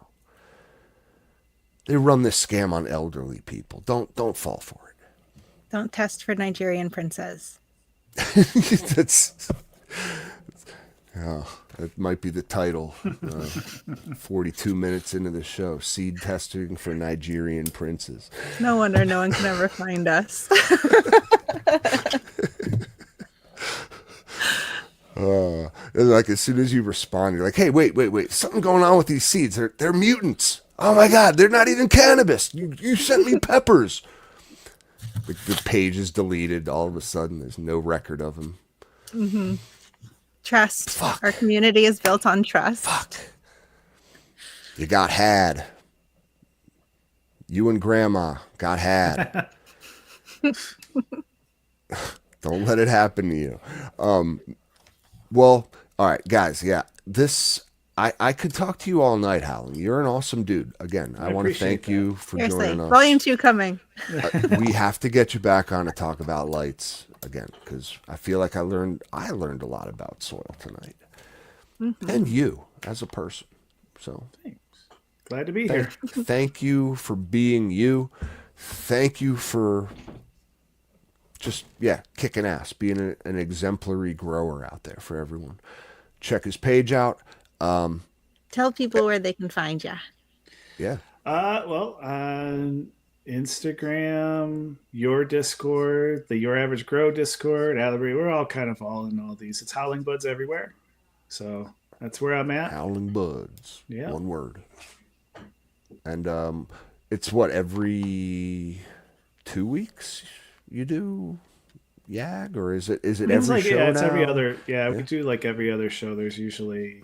They run this scam on elderly people. Don't fall for it. Don't test for Nigerian princes. That's that might be the title. 42 minutes into the show, seed testing for Nigerian princes. No wonder no one can ever find us. Like as soon as you respond, you're like, "Hey, wait! Something going on with these seeds? They're mutants. Oh my God, they're not even cannabis. You sent me peppers." The page is deleted. All of a sudden, there's no record of them. Mm-hmm. Trust. Fuck. Our community is built on trust. Fuck. You got had. You and Grandma got had. Don't let it happen to you. Well, all right, guys. Yeah, I could talk to you all night, Howland. You're an awesome dude. Again, I want to thank you for Seriously. joining us. Volume 2 coming. We have to get you back on to talk about lights again because I feel like I learned a lot about soil tonight, and you as a person. So, Thanks. Glad to be here. Thank you for being you. Thank you for just kicking ass, being an exemplary grower out there for everyone. Check his page out. Tell people where they can find you. Yeah. Well, Instagram, your Discord, the Your Average Grow Discord, Allery, we're all kind of all in all these. It's Howling Buds everywhere. So that's where I'm at. Howling Buds. Yeah. One word. And it's what, every 2 weeks you do YAG, or is it I mean, it's every like, show yeah, it's every now? other, yeah, we Yeah. do like every other show. There's usually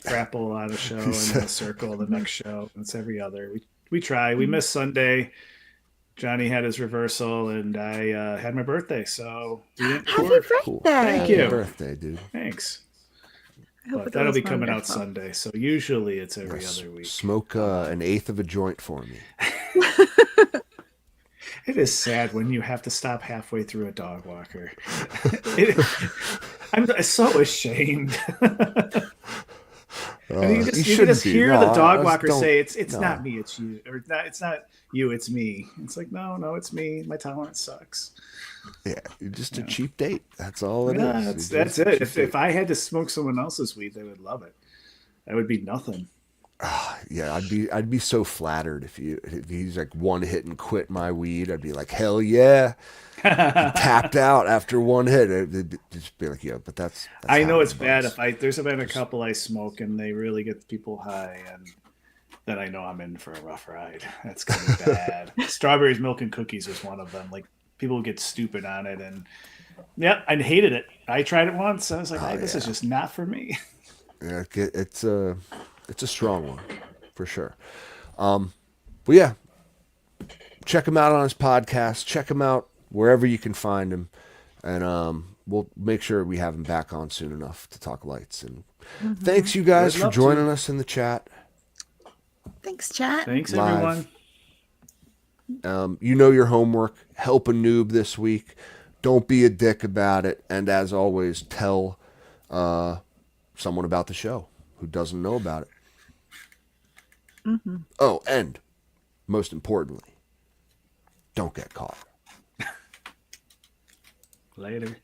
Frapple on a show and then a circle the next show. It's every other. We try. We missed Sunday. Johnny had his reversal, and I had my birthday, so we didn't Happy record. Cool. Thank Happy birthday! you. birthday, dude. Thanks. I hope But it that'll was be coming out wonderful. Sunday. So usually it's every Yes. other week. Smoke an eighth of a joint for me. It is sad when you have to stop halfway through a dog walker. it, I'm so ashamed. And you You can just shouldn't be. hear No, the dog I walker don't. say, "It's not No. me, it's you," or it's not you, it's me." It's like, no, it's me. My tolerance sucks. Yeah, you're just a cheap date. That's all it Yeah, is. You're that's just a it. cheap If date. I had to smoke someone else's weed, they would love it. That would be nothing. Yeah, I'd be so flattered if he's like one hit and quit my weed. I'd be like, hell yeah. He tapped out after one hit. It'd just be like, yeah, but that's I how know it it's bad runs. if there's been a couple I smoke and they really get people high, and then I know I'm in for a rough ride. That's gonna be bad. Strawberries, milk, and cookies was one of them. Like, people get stupid on it, and yeah, I hated it. I tried it once. I was like, Oh this is yeah, just not for me. yeah. It's a strong one for sure. But yeah, check him out on his podcast. Check him out wherever you can find him, and we'll make sure we have him back on soon enough to talk lights. And thanks you guys Would for love to. joining us in the chat Thanks, chat. Thanks, live. everyone. You know your homework. Help a noob this week. Don't be a dick about it. And as always, tell someone about the show who doesn't know about it. Oh, and most importantly, don't get caught. Later.